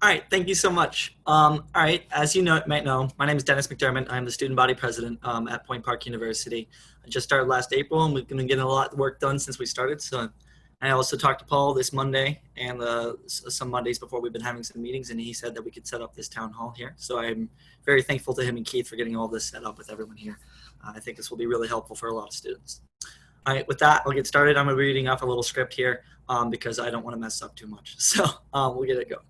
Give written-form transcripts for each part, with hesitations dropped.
All right, thank you so much. All right, as you might know, my name is Dennis McDermott. I'm the student body president at Point Park University. I just started last April, and we've been getting a lot of work done since we started. So I also talked to Paul this Monday and some Mondays before. We've been having some meetings, and he said that we could set up this town hall here. So I'm very thankful to him and Keith for getting all this set up with everyone here. I think this will be really helpful for a lot of students. All right, with that, I'll get started. I'm going to be reading off a little script here because I don't want to mess up too much. So we'll get it going.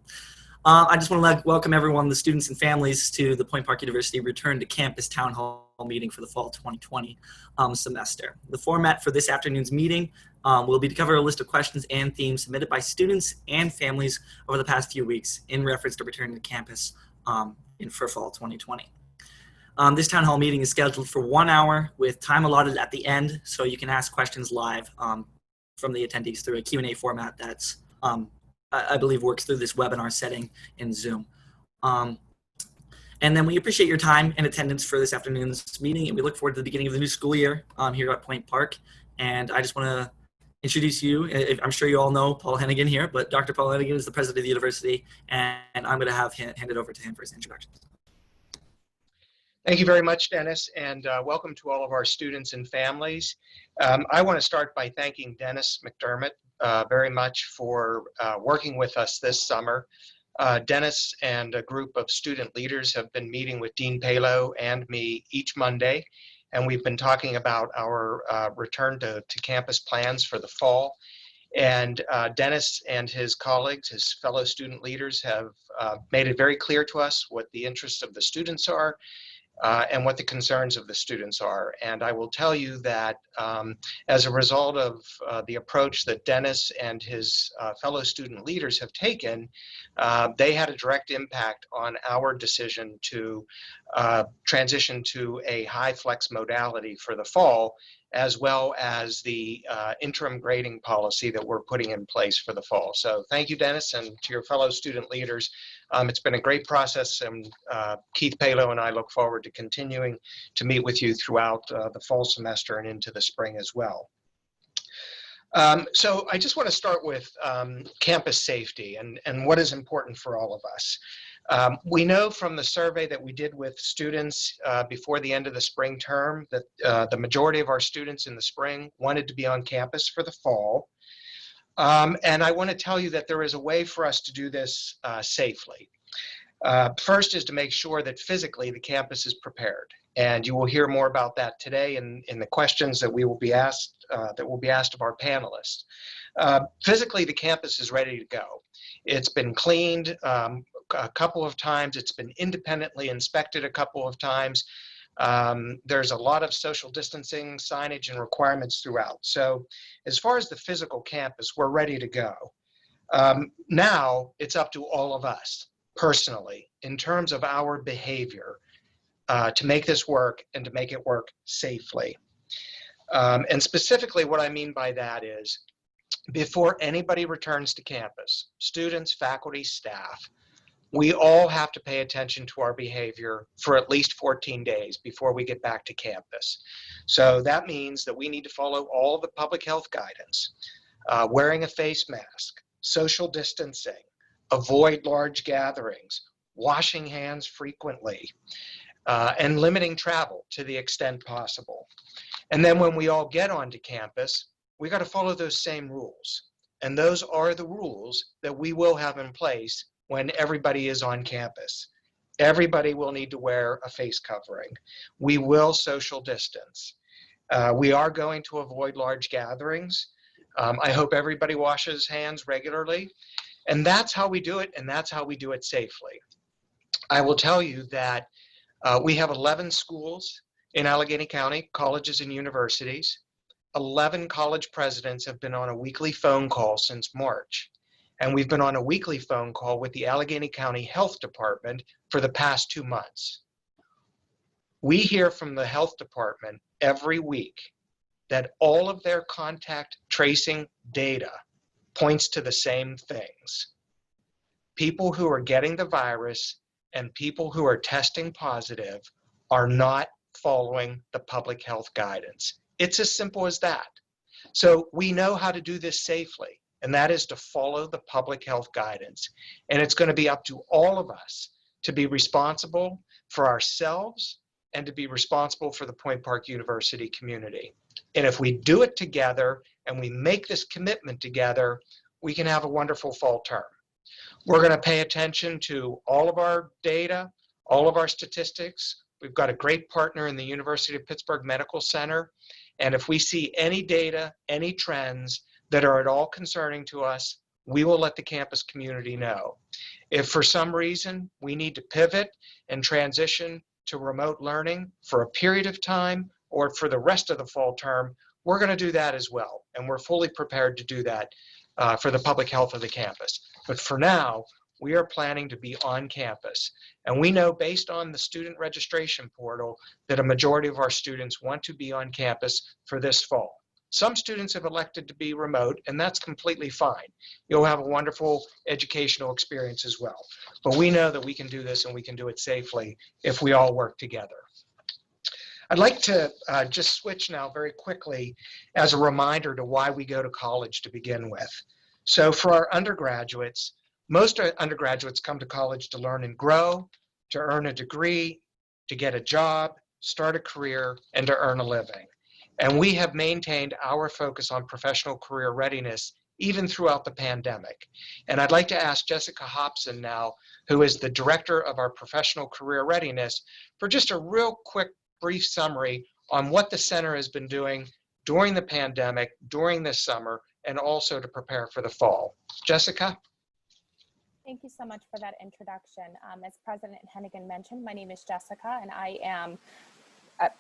I just want to welcome everyone, the students and families, to the Point Park University Return to Campus Town Hall meeting for the fall 2020 semester. The format for this afternoon's meeting will be to cover a list of questions and themes submitted by students and families over the past few weeks in reference to returning to campus for fall 2020. This town hall meeting is scheduled for 1 hour with time allotted at the end, so you can ask questions live from the attendees through a Q&A format that's I believe works through this webinar setting in Zoom. And then we appreciate your time and attendance for this afternoon's meeting, and we look forward to the beginning of the new school year here at Point Park. And I just want to introduce you. I'm sure you all know Paul Hennigan here, but Dr. Paul Hennigan is the president of the university, and I'm going to hand it over to him for his introduction. Thank you very much, Dennis, and welcome to all of our students and families. I want to start by thanking Dennis McDermott very much for working with us this summer. Dennis and a group of student leaders have been meeting with Dean Palo and me each Monday, and we've been talking about our return to campus plans for the fall. And Dennis and his colleagues, his fellow student leaders, have made it very clear to us what the interests of the students are, and what the concerns of the students are. And I will tell you that as a result of the approach that Dennis and his fellow student leaders have taken, they had a direct impact on our decision to transition to a high flex modality for the fall, as well as the interim grading policy that we're putting in place for the fall. So thank you, Dennis, and to your fellow student leaders. It's been a great process, and Keith Palo and I look forward to continuing to meet with you throughout the fall semester and into the spring as well. So I just want to start with campus safety and what is important for all of us. We know from the survey that we did with students before the end of the spring term that the majority of our students in the spring wanted to be on campus for the fall. And I want to tell you that there is a way for us to do this safely. First is to make sure that physically the campus is prepared. And you will hear more about that today in the questions that will be asked of our panelists. Physically, the campus is ready to go. It's been cleaned a couple of times. It's been independently inspected a couple of times. There's a lot of social distancing signage and requirements throughout. So as far as the physical campus, we're ready to go. Now it's up to all of us personally in terms of our behavior to make this work and to make it work safely. And specifically what I mean by that is before anybody returns to campus, students, faculty, staff, we all have to pay attention to our behavior for at least 14 days before we get back to campus. So that means that we need to follow all the public health guidance, wearing a face mask, social distancing, avoid large gatherings, washing hands frequently, and limiting travel to the extent possible. And then when we all get onto campus, we got to follow those same rules. And those are the rules that we will have in place when everybody is on campus. Everybody will need to wear a face covering. We will social distance. We are going to avoid large gatherings. I hope everybody washes hands regularly. And that's how we do it, and that's how we do it safely. I will tell you that we have 11 schools in Allegheny County, colleges and universities. 11 college presidents have been on a weekly phone call since March. And we've been on a weekly phone call with the Allegheny County Health Department for the past 2 months. We hear from the health department every week that all of their contact tracing data points to the same things. People who are getting the virus and people who are testing positive are not following the public health guidance. It's as simple as that. So we know how to do this safely. and that is to follow the public health guidance. And it's going to be up to all of us to be responsible for ourselves and to be responsible for the Point Park University community. And if we do it together and we make this commitment together, we can have a wonderful fall term. We're going to pay attention to all of our data, all of our statistics. We've got a great partner in the University of Pittsburgh Medical Center. And if we see any data, any trends that are at all concerning to us, we will let the campus community know. If for some reason we need to pivot and transition to remote learning for a period of time or for the rest of the fall term, we're going to do that as well. And we're fully prepared to do that for the public health of the campus. But for now, we are planning to be on campus. And we know based on the student registration portal that a majority of our students want to be on campus for this fall. Some students have elected to be remote, and that's completely fine. You'll have a wonderful educational experience as well. But we know that we can do this and we can do it safely if we all work together. I'd like to just switch now very quickly as a reminder to why we go to college to begin with. So for our undergraduates, most undergraduates come to college to learn and grow, to earn a degree, to get a job, start a career, and to earn a living. And we have maintained our focus on professional career readiness even throughout the pandemic. And I'd like to ask Jessica Hobson now, who is the director of our professional career readiness, for just a real quick, brief summary on what the center has been doing during the pandemic, during this summer, and also to prepare for the fall. Jessica? Thank you so much for that introduction. As President Hennigan mentioned, my name is Jessica, and I am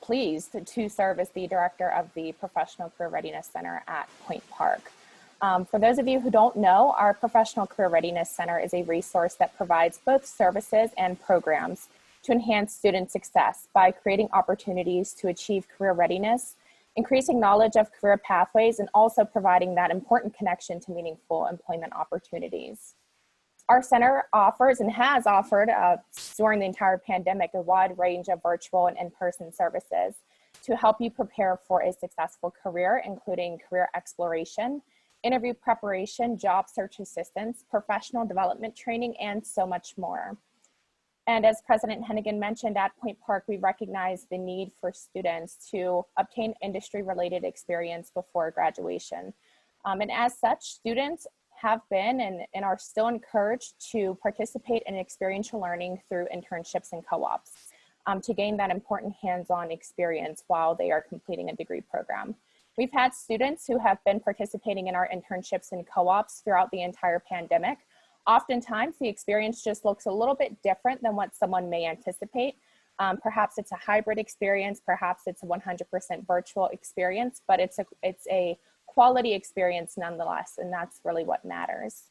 pleased to serve as the director of the Professional Career Readiness Center at Point Park. For those of you who don't know, our Professional Career Readiness Center is a resource that provides both services and programs to enhance student success by creating opportunities to achieve career readiness, increasing knowledge of career pathways, and also providing that important connection to meaningful employment opportunities. Our center offers and has offered during the entire pandemic a wide range of virtual and in-person services to help you prepare for a successful career, including career exploration, interview preparation, job search assistance, professional development training, and so much more. And as President Hennigan mentioned, at Point Park, we recognize the need for students to obtain industry-related experience before graduation. And as such, students have been and are still encouraged to participate in experiential learning through internships and co-ops to gain that important hands-on experience while they are completing a degree program. We've had students who have been participating in our internships and co-ops throughout the entire pandemic. Oftentimes, the experience just looks a little bit different than what someone may anticipate. Perhaps it's a hybrid experience, perhaps it's a 100% virtual experience, but it's a quality experience nonetheless, and that's really what matters.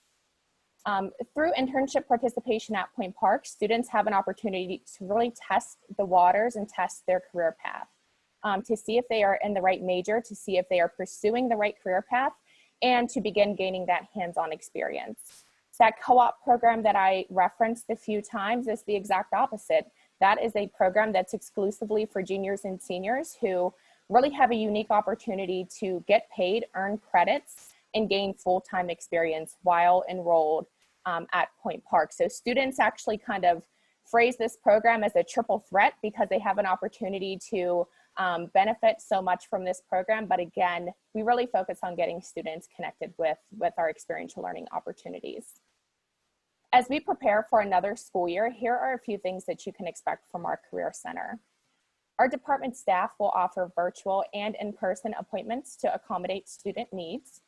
Through internship participation at Point Park, students have an opportunity to really test the waters and test their career path, to see if they are in the right major, to see if they are pursuing the right career path, and to begin gaining that hands-on experience. That co-op program that I referenced a few times is the exact opposite. That is a program that's exclusively for juniors and seniors who really have a unique opportunity to get paid, earn credits, and gain full-time experience while enrolled at Point Park. So students actually kind of phrase this program as a triple threat because they have an opportunity to benefit so much from this program. But again, we really focus on getting students connected with our experiential learning opportunities. As we prepare for another school year, here are a few things that you can expect from our Career Center. Our department staff will offer virtual and in-person appointments to accommodate student needs.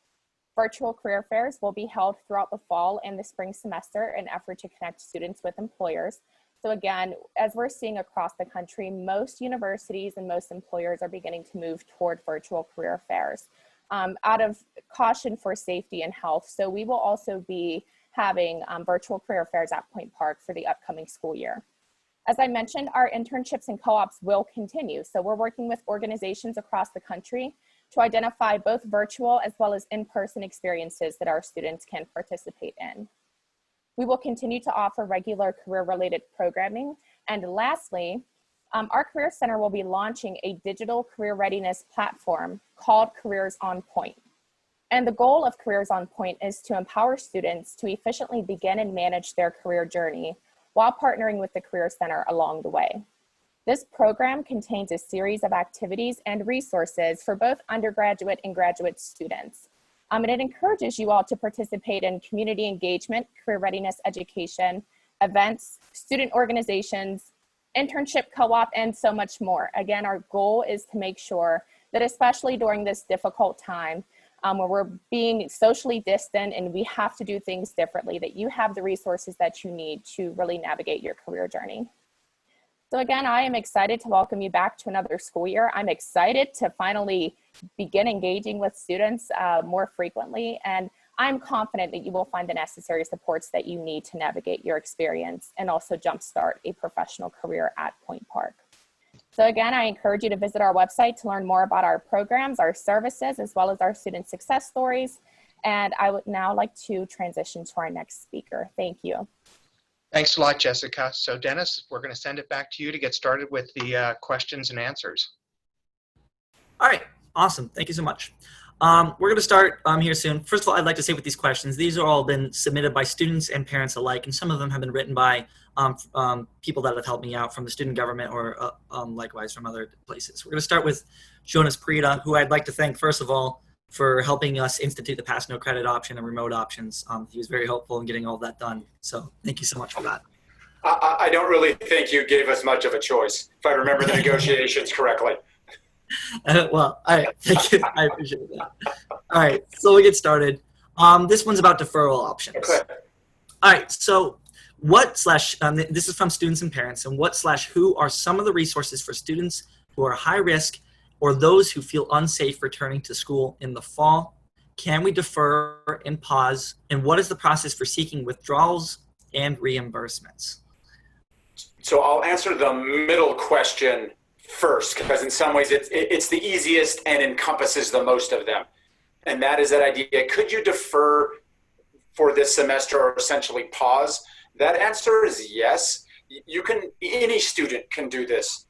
Virtual career fairs will be held throughout the fall and the spring semester in an effort to connect students with employers. So again, as we're seeing across the country, most universities and most employers are beginning to move toward virtual career fairs out of caution for safety and health. So we will also be having virtual career fairs at Point Park for the upcoming school year. As I mentioned, our internships and co-ops will continue. So we're working with organizations across the country to identify both virtual as well as in-person experiences that our students can participate in. We will continue to offer regular career-related programming. And lastly, our Career Center will be launching a digital career readiness platform called Careers on Point. And the goal of Careers on Point is to empower students to efficiently begin and manage their career journey while partnering with the Career Center along the way. This program contains a series of activities and resources for both undergraduate and graduate students. And it encourages you all to participate in community engagement, career readiness education, events, student organizations, internship co-op, and so much more. Again, our goal is to make sure that especially during this difficult time, where we're being socially distant and we have to do things differently, that you have the resources that you need to really navigate your career journey. So again, I am excited to welcome you back to another school year. I'm excited to finally begin engaging with students more frequently, and I'm confident that you will find the necessary supports that you need to navigate your experience and also jumpstart a professional career at Point Park. So again, I encourage you to visit our website to learn more about our programs, our services, as well as our student success stories. And I would now like to transition to our next speaker. Thank you. Thanks a lot, Jessica. So Dennis, we're going to send it back to you to get started with the questions and answers. All right, awesome. Thank you so much. We're going to start here soon. First of all, I'd like to say with these questions, these are all been submitted by students and parents alike, and some of them have been written by people that have helped me out from the student government or likewise from other places. We're going to start with Jonas Prida, who I'd like to thank, first of all, for helping us institute the pass no credit option and remote options. He was very helpful in getting all that done. So thank you so much for that. I don't really think you gave us much of a choice, if I remember the negotiations correctly. Well, all right, thank you. I appreciate that. All right, so we'll get started. This one's about deferral options. Okay. All right, so this is from students and parents, and who are some of the resources for students who are high risk or those who feel unsafe returning to school in the fall? Can we defer and pause? And what is the process for seeking withdrawals and reimbursements? So I'll answer the middle question first, because in some ways it's the easiest and encompasses the most of them. And that is that idea, could you defer for this semester or essentially pause? That answer is yes. Any student can do this.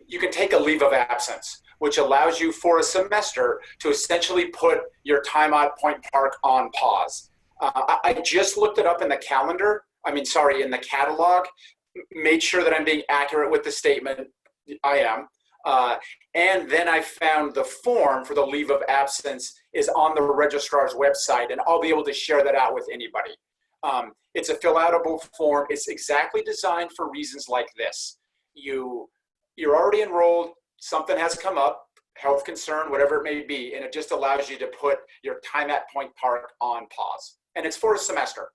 You can take a leave of absence, which allows you for a semester to essentially put your time at Point Park on pause. I just looked it up in the in the catalog, made sure that I'm being accurate with the statement. I am. And then I found the form for the leave of absence is on the registrar's website, and I'll be able to share that out with anybody. It's a fill-outable form. It's exactly designed for reasons like this. You're already enrolled, something has come up, health concern, whatever it may be, and it just allows you to put your time at Point Park on pause. And it's for a semester.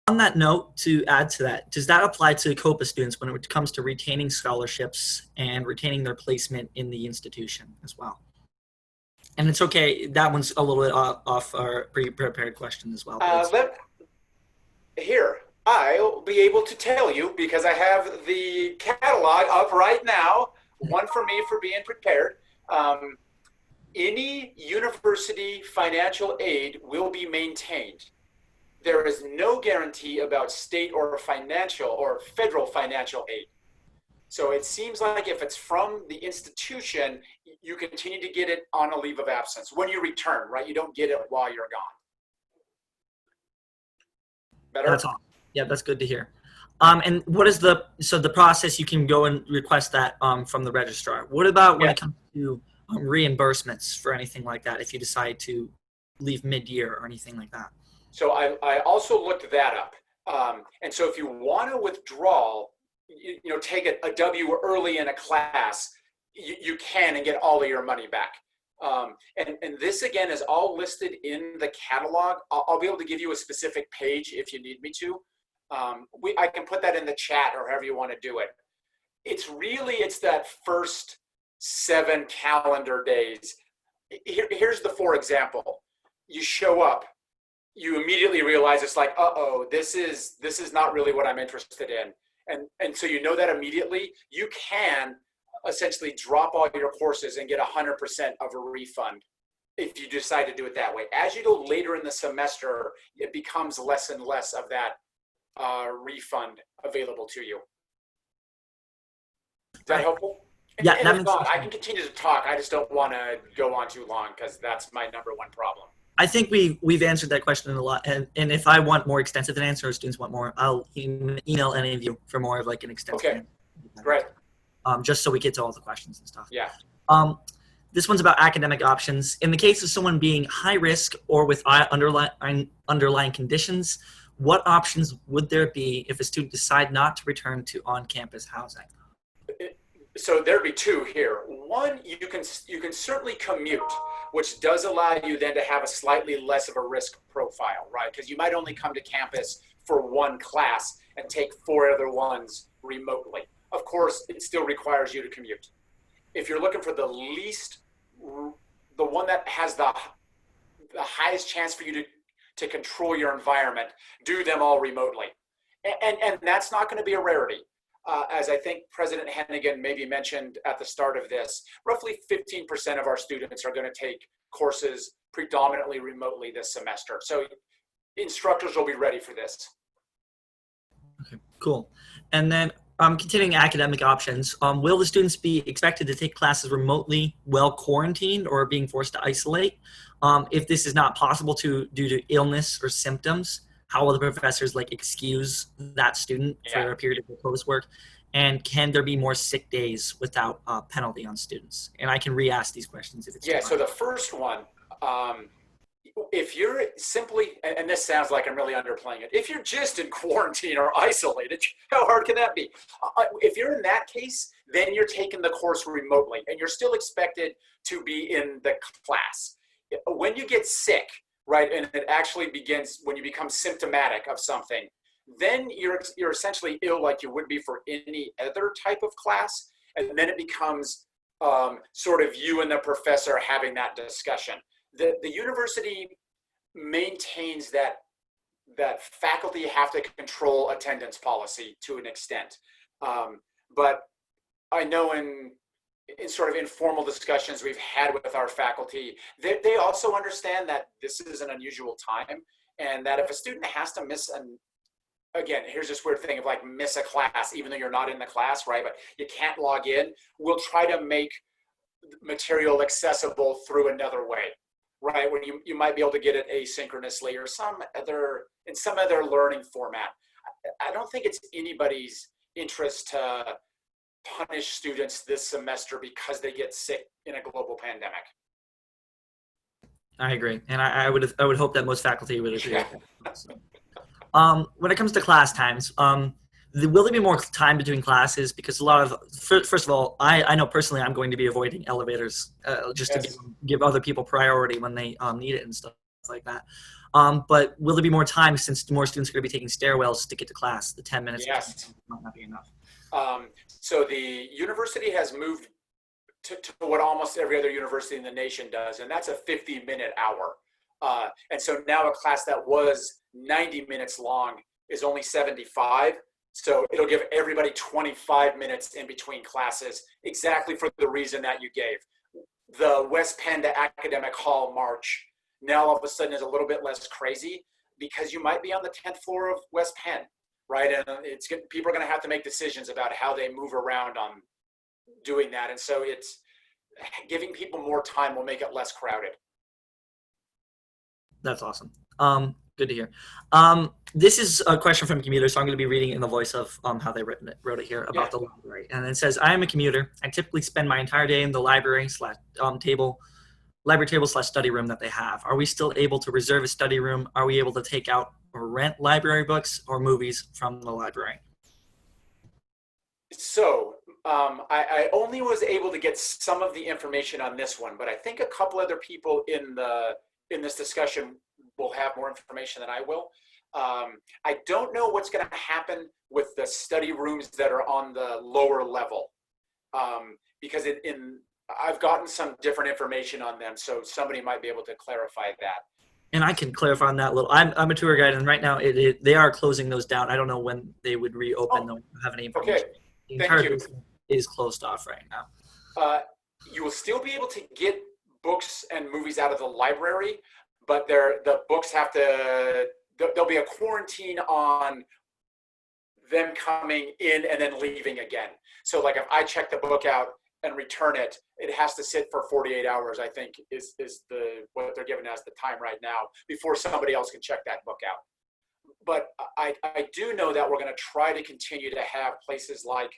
On that note, to add to that, does that apply to COPA students when it comes to retaining scholarships and retaining their placement in the institution as well? And it's okay, that one's a little bit off our pre-prepared question as well. I'll be able to tell you, because I have the catalog up right now, one for me for being prepared. Any university financial aid will be maintained. There is no guarantee about state or federal financial aid. So it seems like if it's from the institution, you continue to get it on a leave of absence when you return, right? You don't get it while you're gone. Better? That's all. Yeah, that's good to hear. And what is the process? You can go and request that from the registrar. What about when it comes to reimbursements for anything like that, if you decide to leave mid-year or anything like that? So I also looked that up. And so if you want to withdraw, take a W early in a class, you can and get all of your money back. And this, again, is all listed in the catalog. I'll be able to give you a specific page if you need me to. I can put that in the chat or however you want to do it. It's that first 7 calendar days. Here's for example. You show up. You immediately realize it's like, this is not really what I'm interested in. And so that immediately. You can essentially drop all your courses and get 100% of a refund if you decide to do it that way. As you go later in the semester, it becomes less and less of that refund available to you. Is that helpful? Yeah, And that if makes not, sense. I can continue to talk. I just don't want to go on too long because that's my number one problem. I think we've answered that question a lot, and if I want more extensive an answer, or students want more, I'll email any of you for more of like an extensive Okay, answer. great. Just so we get to all the questions and stuff. Yeah. Um, this one's about academic options. In the case of someone being high risk or with underlying conditions, what options would there be if a student decide not to return to on-campus housing? So there'd be two here. One, you can certainly commute, which does allow you then to have a slightly less of a risk profile, right? Because you might only come to campus for one class and take 4 other ones remotely. Of course, it still requires you to commute. If you're looking for the one that has the highest chance for you to control your environment, do them all remotely. And that's not going to be a rarity. As I think President Hennigan maybe mentioned at the start of this, roughly 15% of our students are going to take courses predominantly remotely this semester. So instructors will be ready for this. Okay, cool. And then continuing academic options, will the students be expected to take classes remotely while quarantined or being forced to isolate? If this is not possible due to illness or symptoms, how will the professors like excuse that student for a period of their coursework? And can there be more sick days without penalty on students? And I can re-ask these questions if it's too So hard. the first one, if you're simply, and this sounds like I'm really underplaying it, if you're just in quarantine or isolated, how hard can that be? If you're in that case, then you're taking the course remotely and you're still expected to be in the class. When you get sick, right, and it actually begins when you become symptomatic of something, then you're essentially ill like you would be for any other type of class, and then it becomes sort of you and the professor having that discussion. The university maintains that faculty have to control attendance policy to an extent. But I know in sort of informal discussions we've had with our faculty, they also understand that this is an unusual time and that if a student has to miss again, here's this weird thing of like miss a class, even though you're not in the class, right? But you can't log in. We'll try to make material accessible through another way, right? Where you might be able to get it asynchronously or in some other learning format. I don't think it's anybody's interest to punish students this semester because they get sick in a global pandemic. I agree, and I would hope that most faculty would agree. Yeah. With that. So, when it comes to class times, will there be more time between classes? Because a lot of, first of all, I know personally I'm going to be avoiding elevators just to give other people priority when they need it and stuff like that. But will there be more time since more students are going to be taking stairwells to get to class? The 10 minutes might not be enough. So the university has moved to what almost every other university in the nation does, and that's a 50-minute hour. And so now a class that was 90 minutes long is only 75. So it'll give everybody 25 minutes in between classes, exactly for the reason that you gave. The West Penn to Academic Hall march now all of a sudden is a little bit less crazy because you might be on the 10th floor of West Penn, right? And people are going to have to make decisions about how they move around on doing that. And so it's giving people more time will make it less crowded. That's awesome. Good to hear. This is a question from a commuter, so I'm going to be reading it in the voice of how they wrote it here about the library. And it says, I am a commuter. I typically spend my entire day in the library table / study room that they have. Are we still able to reserve a study room? Are we able to take out or rent library books or movies from the library? So I only was able to get some of the information on this one, but I think a couple other people in this discussion will have more information than I will. I don't know what's going to happen with the study rooms that are on the lower level, because I've gotten some different information on them, so somebody might be able to clarify that. And I can clarify on that a little. I'm a tour guide, and right now they are closing those down. I don't know when they would reopen. Don't have any information. Okay, The thank entire you. business is closed off right now. You will still be able to get books and movies out of the library, but the books there'll be a quarantine on them coming in and then leaving again. So like if I check the book out and return it, it has to sit for 48 hours, I think is what they're giving us the time right now before somebody else can check that book out. But I do know that we're going to try to continue to have places like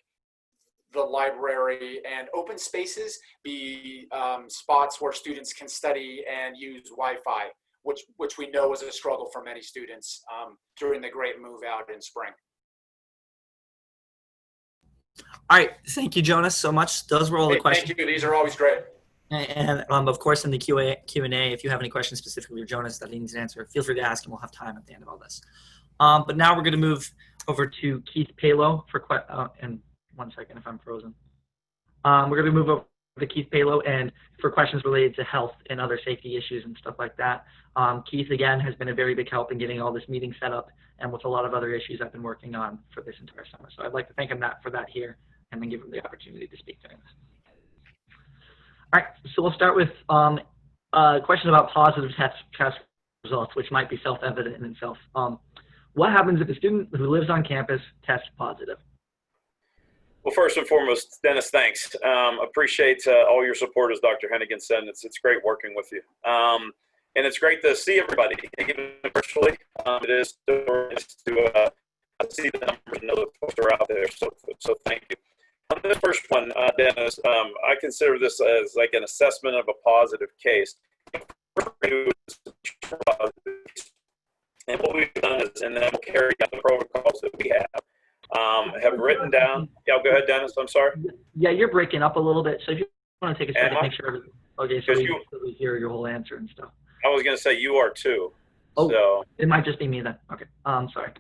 the library and open spaces be spots where students can study and use Wi-Fi, which we know was a struggle for many students during the great move out in spring. All right, thank you, Jonas, so much. Those were all the Hey, questions. thank you. These are always great. And of course, in the Q&A, if you have any questions specifically for Jonas that he needs to answer, feel free to ask, and we'll have time at the end of all this. But now we're going to move over to Keith Palo for and 1 second if I'm frozen. We're going to move over to Keith Palo and for questions related to health and other safety issues and stuff like that. Keith, again, has been a very big help in getting all this meeting set up and with a lot of other issues I've been working on for this entire summer. So I'd like to thank him for that here and then give him the opportunity to speak during this. All right, so we'll start with a question about positive test results, which might be self-evident in itself. What happens if a student who lives on campus tests positive? Well, first and foremost, Dennis, thanks. Appreciate all your support, as Dr. Hennigan said. It's great working with you. And it's great to see everybody, even virtually. It is nice to see the numbers and know that folks are out there. So thank you. On this first one, Dennis, I consider this as like an assessment of a positive case. And what we've done is, and then we'll carry out the protocols that we have written down. Yeah, go ahead, Dennis. I'm sorry. Yeah, you're breaking up a little bit. So if you want to take a second, make sure everything. Okay, so we hear your whole answer and stuff. I was going to say you are too. Oh, so it might just be me then. Okay, sorry.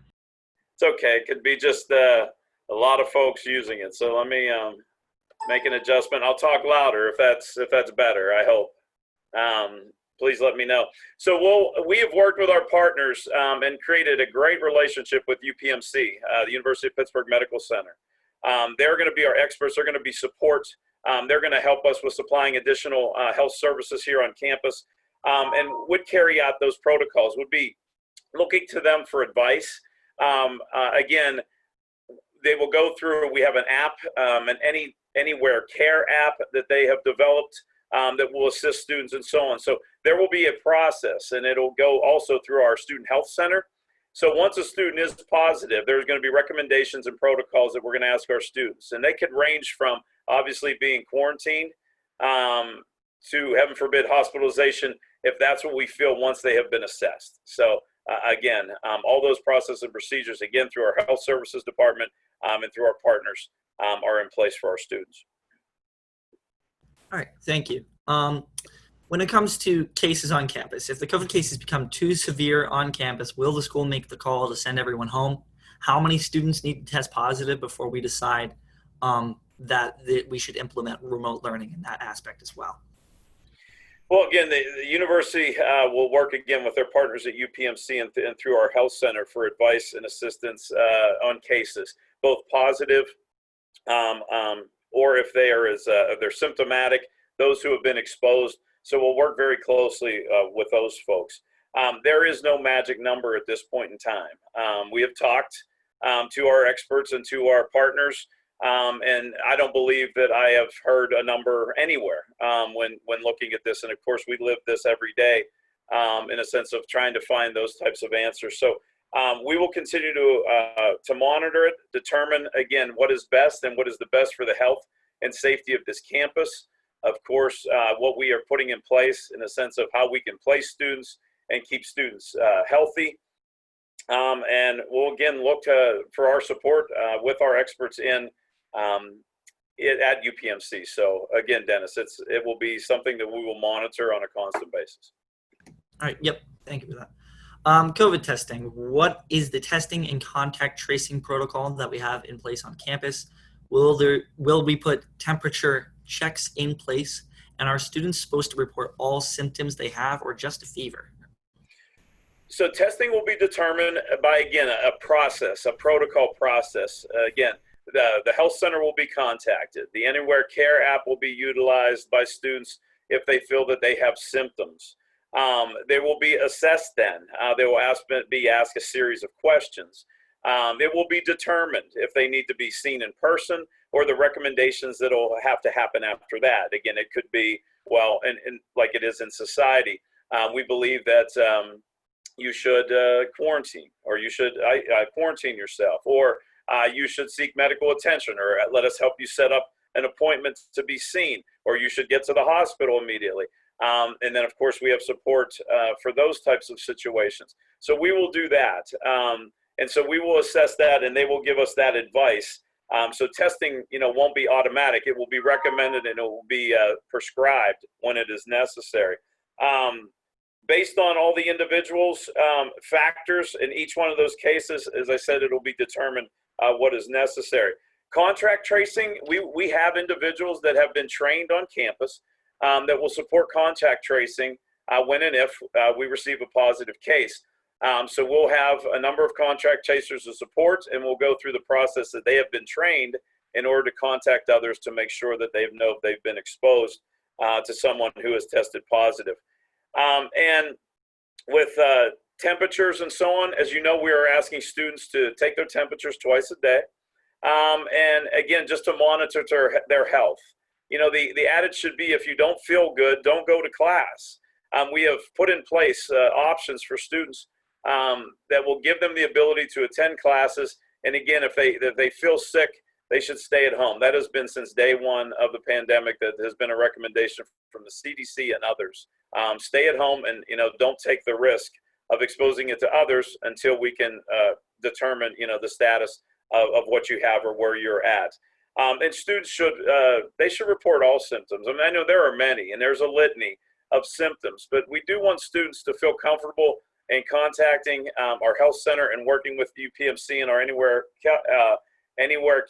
It's okay. It could be just a lot of folks using it. So let me make an adjustment. I'll talk louder if that's better. I hope. Please let me know. So we have worked with our partners and created a great relationship with UPMC, the University of Pittsburgh Medical Center. They're going to be our experts. They're going to be support. They're going to help us with supplying additional health services here on campus and would carry out those protocols, would be looking to them for advice. Again, they will go through, we have an app, an Anywhere Care app that they have developed that will assist students and so on. So there will be a process, and it'll go also through our student health center. So once a student is positive, there's going to be recommendations and protocols that we're going to ask our students. And they could range from obviously being quarantined to, heaven forbid, hospitalization, if that's what we feel once they have been assessed. So again, all those processes and procedures, again, through our health services department and through our partners are in place for our students. All right, thank you. When it comes to cases on campus, if the COVID cases become too severe on campus, will the school make the call to send everyone home? How many students need to test positive before we decide that we should implement remote learning in that aspect as well? Well, again, the university will work again with their partners at UPMC and through our health center for advice and assistance on cases, both positive or if they are they're symptomatic, those who have been exposed. So we'll work very closely with those folks. There is no magic number at this point in time. We have talked to our experts and to our partners, and I don't believe that I have heard a number anywhere when looking at this. And of course, we live this every day in a sense of trying to find those types of answers. So we will continue to monitor it, determine, again, what is best and what is the best for the health and safety of this campus. Of course, what we are putting in place in a sense of how we can place students and keep students healthy. And we'll again look for our support with our experts at UPMC. So again, Dennis, it will be something that we will monitor on a constant basis. All right, yep, thank you for that. COVID testing, what is the testing and contact tracing protocol that we have in place on campus? Will we put temperature checks in place, and are students supposed to report all symptoms they have or just a fever? So testing will be determined by, again, a process, a protocol process. Again, the health center will be contacted. The Anywhere Care app will be utilized by students if they feel that they have symptoms. They will be assessed then. They will be asked a series of questions. It will be determined if they need to be seen in person or the recommendations that'll have to happen after that. Again, it could be, well, and like it is in society, we believe that you should quarantine, or you should quarantine yourself, or you should seek medical attention, or let us help you set up an appointment to be seen, or you should get to the hospital immediately. And then, of course, we have support for those types of situations. So we will do that. And so we will assess that, and they will give us that advice. So testing, won't be automatic. It will be recommended, and it will be prescribed when it is necessary. Based on all the individuals' factors in each one of those cases, as I said, it'll be determined what is necessary. Contact tracing, we have individuals that have been trained on campus that will support contact tracing when and if we receive a positive case. So we'll have a number of contact tracers to support, and we'll go through the process that they have been trained in order to contact others to make sure that they know if they've been exposed to someone who has tested positive. And with temperatures and so on, as you know, we are asking students to take their temperatures twice a day. And again, just to monitor their health. The adage should be, if you don't feel good, don't go to class. We have put in place options for students that will give them the ability to attend classes. And again, if they feel sick, they should stay at home. That has been since day one of the pandemic. That has been a recommendation from the CDC and others. Stay at home, and don't take the risk of exposing it to others until we can determine the status of what you have or where you're at. And students should report all symptoms. I mean, I know there are many, and there's a litany of symptoms, but we do want students to feel comfortable in contacting our health center and working with UPMC and our Anywhere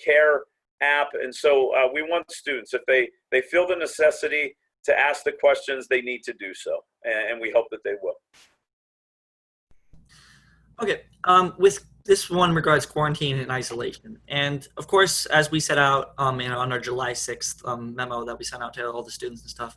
Care app. And so we want students, if they feel the necessity to ask the questions, they need to do so, and we hope that they will. Okay, with this one regards quarantine and isolation. And of course, as we set out on our July 6th memo that we sent out to all the students and stuff,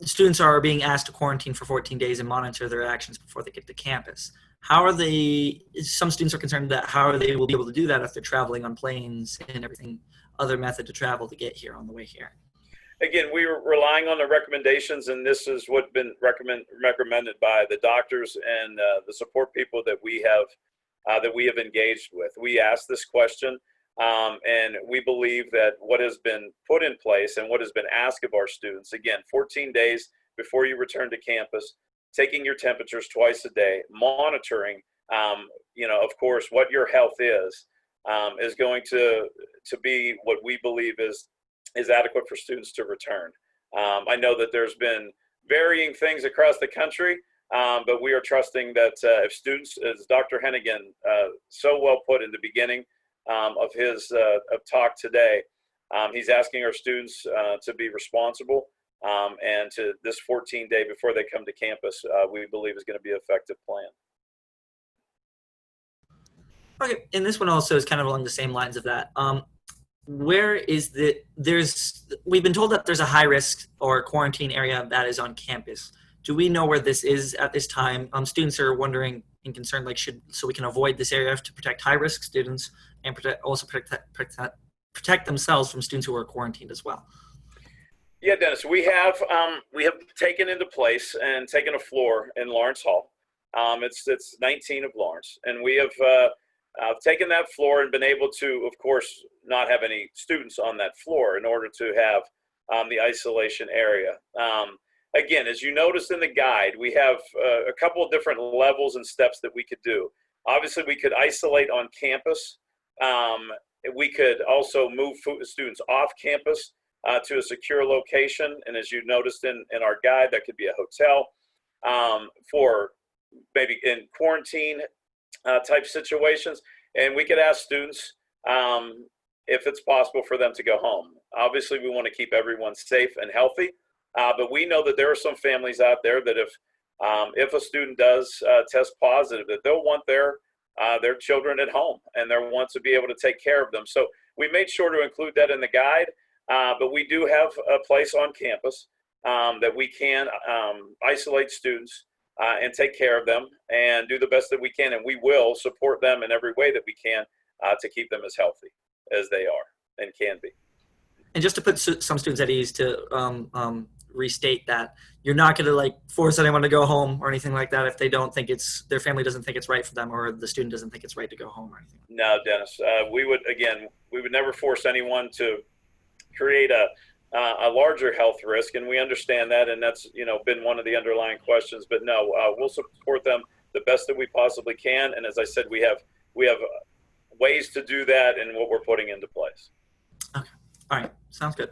students are being asked to quarantine for 14 days and monitor their actions before they get to campus. Some students are concerned that how they will be able to do that if they're traveling on planes and everything, other method to travel to get here on the way here. Again, we are relying on the recommendations, and this is what's been recommended by the doctors and the support people that we have engaged with. We asked this question, and we believe that what has been put in place and what has been asked of our students, again, 14 days before you return to campus, taking your temperatures twice a day, monitoring, of course, what your health is going to be what we believe is adequate for students to return. I know that there's been varying things across the country, but we are trusting that if students, as Dr. Hennigan so well put in the beginning of his talk today, he's asking our students to be responsible, and to this 14-day before they come to campus, we believe is going to be an effective plan. Okay, and this one also is kind of along the same lines of that. We've been told that there's a high risk or quarantine area that is on campus. Do we know where this is at this time? Students are wondering and concerned, so we can avoid this area to protect high risk students and protect themselves from students who are quarantined as well. Yeah, Dennis, we have taken into place and taken a floor in Lawrence Hall. It's 19 of Lawrence, and we have taken that floor and been able to, of course, not have any students on that floor in order to have the isolation area. Again, as you noticed in the guide, we have a couple of different levels and steps that we could do. Obviously, we could isolate on campus. We could also move students off campus to a secure location. And as you noticed in our guide, that could be a hotel for maybe in quarantine type situations. And we could ask students if it's possible for them to go home. Obviously, we want to keep everyone safe and healthy, but we know that there are some families out there that if a student does test positive, that they'll want their children at home, and they'll want to be able to take care of them. So we made sure to include that in the guide, but we do have a place on campus that we can isolate students and take care of them and do the best that we can, and we will support them in every way that we can to keep them as healthy as they are. and can be. And just to put some students at ease, to restate that you're not going to like force anyone to go home or anything like that if they don't think their family doesn't think it's right for them, or the student doesn't think it's right to go home or anything. No, Dennis, we would never force anyone to create a larger health risk, and we understand that, and that's been one of the underlying questions. But no, we'll support them the best that we possibly can, and as I said, we have ways to do that and what we're putting into place. Okay, all right, sounds good.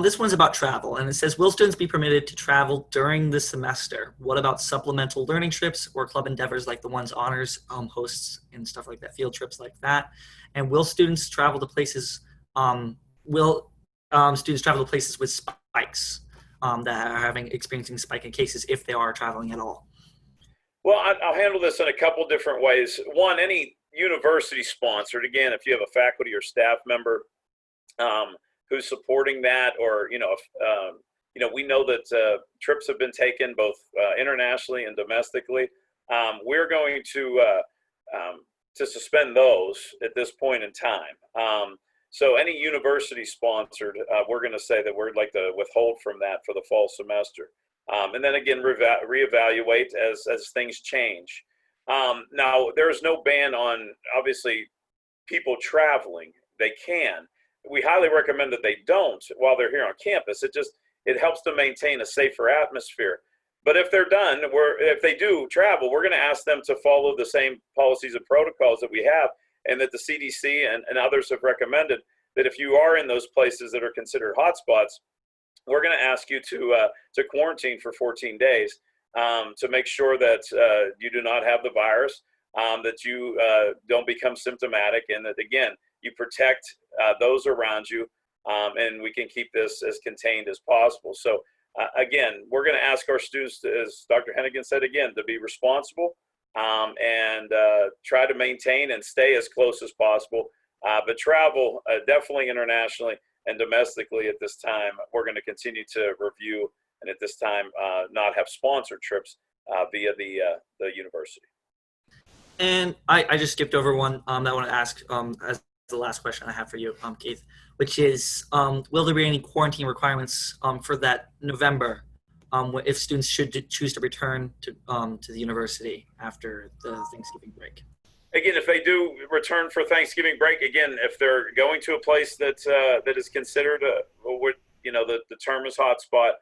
This one's about travel, and it says, will students be permitted to travel during the semester? What about supplemental learning trips or club endeavors like the ones honors hosts and stuff like that, field trips like that? And will students travel to places, students travel to places with spikes that are experiencing spike in cases if they are traveling at all? Well, I'll handle this in a couple different ways. One, any university sponsored, again, if you have a faculty or staff member who's supporting that, or we know that trips have been taken both internationally and domestically. We're going to suspend those at this point in time. So any university sponsored, we're going to say that we'd like to withhold from that for the fall semester, and then again reevaluate as things change. Now, there is no ban on obviously people traveling. They can. We highly recommend that they don't while they're here on campus. It helps to maintain a safer atmosphere. But if they're done, if they do travel, we're going to ask them to follow the same policies and protocols that we have, and that the CDC and others have recommended, that if you are in those places that are considered hotspots, we're going to ask you to quarantine for 14 days to make sure that you do not have the virus, that you don't become symptomatic, and that, again, you protect those around you, and we can keep this as contained as possible. So again, we're going to ask our students, as Dr. Hennigan said again, to be responsible and try to maintain and stay as close as possible. But travel, definitely internationally and domestically at this time, we're going to continue to review, and at this time not have sponsored trips via the university. And I just skipped over one that I want to ask as the last question I have for you, Keith, which is, will there be any quarantine requirements for that November if students should choose to return to the university after the Thanksgiving break? Again, if they do return for Thanksgiving break, again, if they're going to a place that is considered the term is hotspot,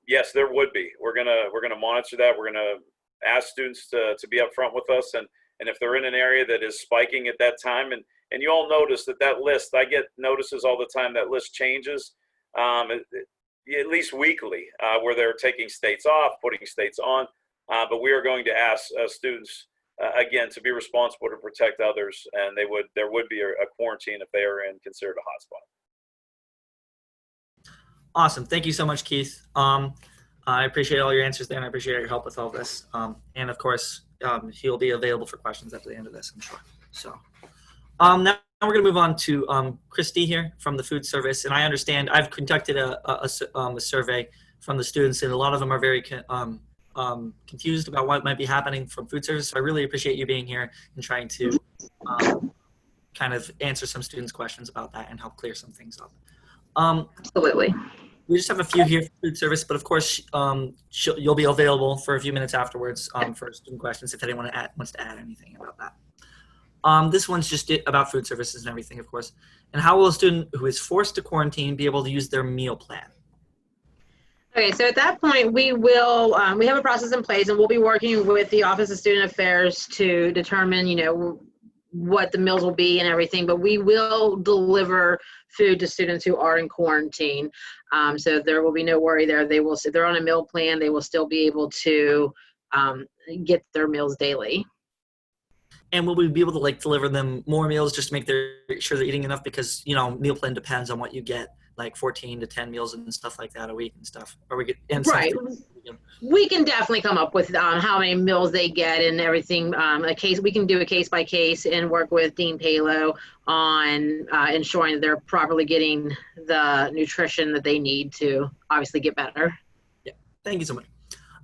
yes, there would be. We're gonna monitor that. We're gonna ask students to be upfront with us, and if they're in an area that is spiking at that time, and you all notice that list, I get notices all the time, that list changes at least weekly, where they're taking states off, putting states on, but we are going to ask students again to be responsible to protect others, and there would be a quarantine if they are considered a hotspot. Awesome. Thank you so much, Keith. I appreciate all your answers there, and I appreciate your help with all this. And of course, he'll be available for questions at the end of this, I'm sure. So now we're going to move on to Christy here from the food service. And I understand I've conducted a survey from the students, and a lot of them are very confused about what might be happening from food service. So I really appreciate you being here and trying to kind of answer some students' questions about that and help clear some things up. Absolutely. We just have a few here for food service, but of course, you'll be available for a few minutes afterwards for student questions if anyone wants to add anything about that. This one's just about food services and everything, of course. And how will a student who is forced to quarantine be able to use their meal plan? Okay, so at that point, we will, we have a process in place, and we'll be working with the Office of Student Affairs to determine, what the meals will be and everything, but we will deliver food to students who are in quarantine. So there will be no worry there. If they're on a meal plan, they will still be able to get their meals daily. And will we be able to deliver them more meals just to make sure they're eating enough? Because, meal plan depends on what you get, like 14 to 10 meals and stuff like that a week and stuff. Or we get right. We can definitely come up with how many meals they get and everything. We can do a case by case and work with Dean Palo on ensuring that they're properly getting the nutrition that they need to obviously get better. Yeah. Thank you so much.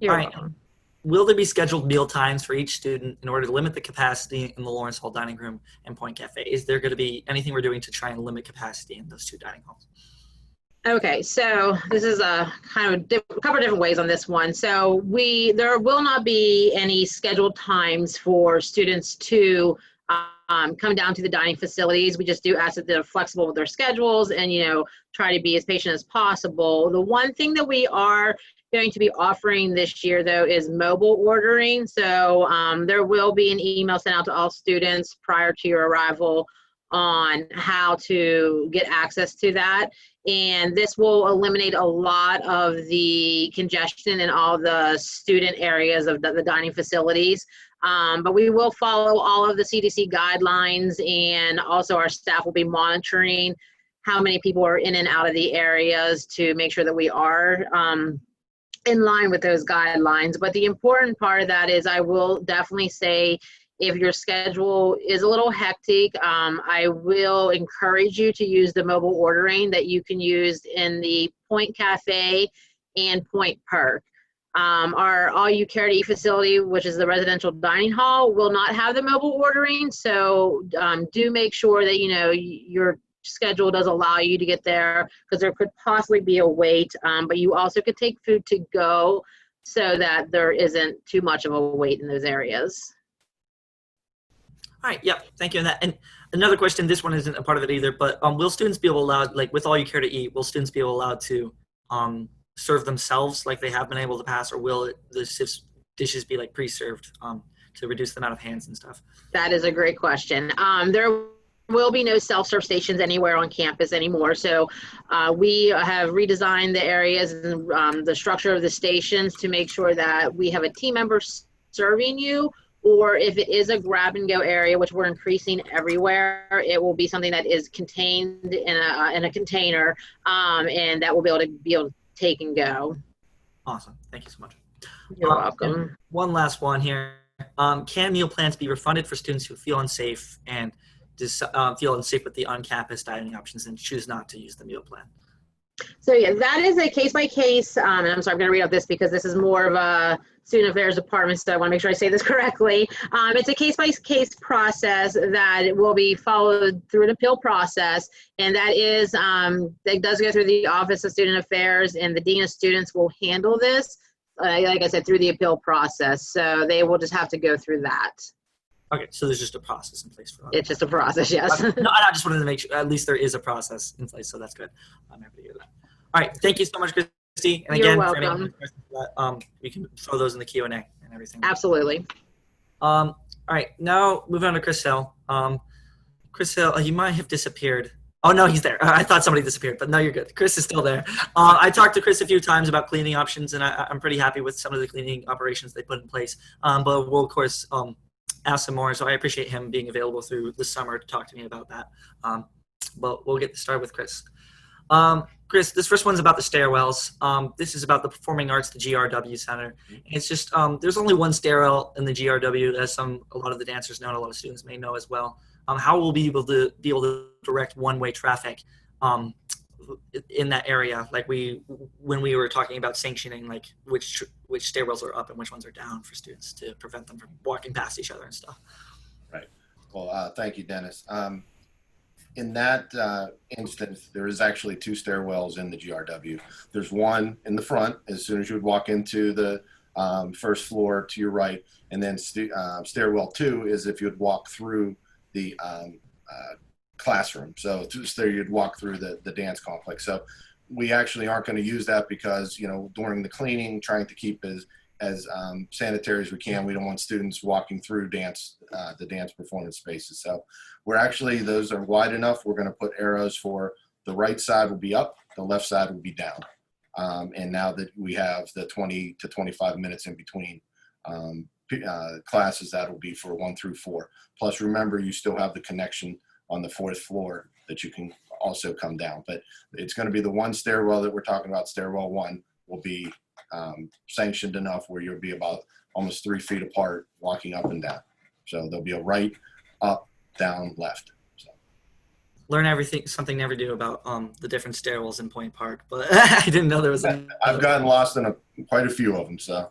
You're All right. welcome. will there be scheduled meal times for each student in order to limit the capacity in the Lawrence Hall dining room and Point Cafe? Is there going to be anything we're doing to try and limit capacity in those two dining halls? Okay, so this is a kind of a couple of different ways on this one. So there will not be any scheduled times for students to come down to the dining facilities. We just do ask that they're flexible with their schedules and, try to be as patient as possible. The one thing that we are going to be offering this year, though, is mobile ordering. So there will be an email sent out to all students prior to your arrival on how to get access to that. And this will eliminate a lot of the congestion in all the student areas of the dining facilities. But we will follow all of the CDC guidelines, and also our staff will be monitoring how many people are in and out of the areas to make sure that we are in line with those guidelines. But the important part of that is, I will definitely say, if your schedule is a little hectic, I will encourage you to use the mobile ordering that you can use in the Point Cafe and Point Park. Our All You Care to Eat facility, which is the residential dining hall, will not have the mobile ordering. So do make sure that your schedule does allow you to get there, because there could possibly be a wait. But you also could take food to go so that there isn't too much of a wait in those areas. All right, yep, thank you on that. And another question, this one isn't a part of it either, but will students be allowed, like with All You Care to Eat, will students be allowed to serve themselves like they have been able to pass, or will the dishes be like pre-served to reduce the amount of hands and stuff? That is a great question. There will be no self-serve stations anywhere on campus anymore. So we have redesigned the areas and the structure of the stations to make sure that we have a team member serving you, or if it is a grab and go area, which we're increasing everywhere, it will be something that is contained in a container, and that will be able to take and go. Awesome, thank you so much. You're welcome. One last one here. Can meal plans be refunded for students who feel unsafe and feel unsafe with the on-campus dining options and choose not to use the meal plan? So yeah, that is a case-by-case, and I'm sorry, I'm going to read out this because this is more of a student affairs department, so I want to make sure I say this correctly. It's a case-by-case process that will be followed through an appeal process, and that does go through the Office of Student Affairs, and the Dean of Students will handle this, like I said, through the appeal process. So they will just have to go through that. Okay, so there's just a process in place for that. It's just a process, yes. No, I just wanted to make sure at least there is a process in place, so that's good. I'm happy to hear that. All right, thank you so much, Christy. And again, You're welcome. for anyone with questions about that, we can throw those in the Q&A and everything. Absolutely. All right, now moving on to Chris Hill. Chris Hill, you might have disappeared. Oh, no, he's there. I thought somebody disappeared, but no, you're good. Chris is still there. I talked to Chris a few times about cleaning options, and I'm pretty happy with some of the cleaning operations they put in place. But we'll, of course, ask him more, so I appreciate him being available through the summer to talk to me about that. But we'll get started with Chris. Chris, this first one's about the stairwells. This is about the Performing Arts, the GRW Center. It's just, there's only one stairwell in the GRW, as a lot of the dancers know and a lot of students may know as well. How will we be able to direct one-way traffic in that area, like when we were talking about sanctioning, like which stairwells are up and which ones are down for students to prevent them from walking past each other and stuff. Right. Well, thank you, Dennis. In that instance, there is actually two stairwells in the GRW. There's one in the front as soon as you would walk into the first floor to your right, and then stairwell 2 is if you'd walk through the classroom. So there you'd walk through the dance complex. So we actually aren't going to use that because, during the cleaning, trying to keep as sanitary as we can. We don't want students walking through the dance performance spaces. So those are wide enough. We're going to put arrows for the right side will be up, the left side will be down. And now that we have the 20 to 25 minutes in between classes, that will be for 1 through 4. Plus, remember, you still have the connection on the 4th floor that you can also come down. But it's going to be the one stairwell that we're talking about. Stairwell 1 will be sanctioned enough where you'll be about almost 3 feet apart walking up and down. So there'll be a right, up, down, left. So. Learn something never do about the different stairwells in Point Park, but I didn't know there was. I've gotten lost in quite a few of them. So.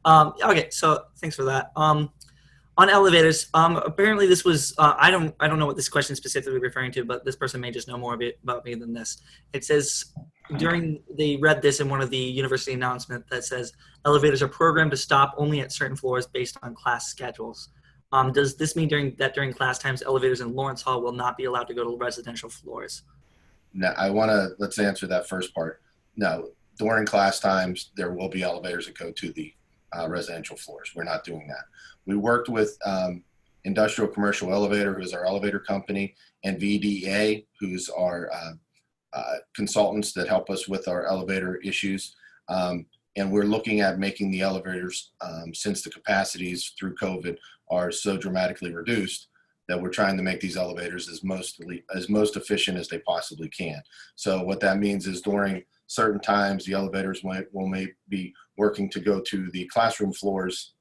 Okay, so thanks for that. On elevators, apparently this was I don't know what this question is specifically referring to, but this person may just know more about me than this. It says they read this in one of the university announcement that says elevators are programmed to stop only at certain floors based on class schedules. Does this mean during class times elevators in Lawrence Hall will not be allowed to go to residential floors? Now, let's answer that first part. No, during class times, there will be elevators that go to the residential floors. We're not doing that. We worked with Industrial Commercial Elevator, who's our elevator company, and VDA, who's our consultants that help us with our elevator issues. And we're looking at making the elevators, since the capacities through COVID are so dramatically reduced, that we're trying to make these elevators as most efficient as they possibly can. So what that means is during certain times, the elevators may be working to go to the classroom floors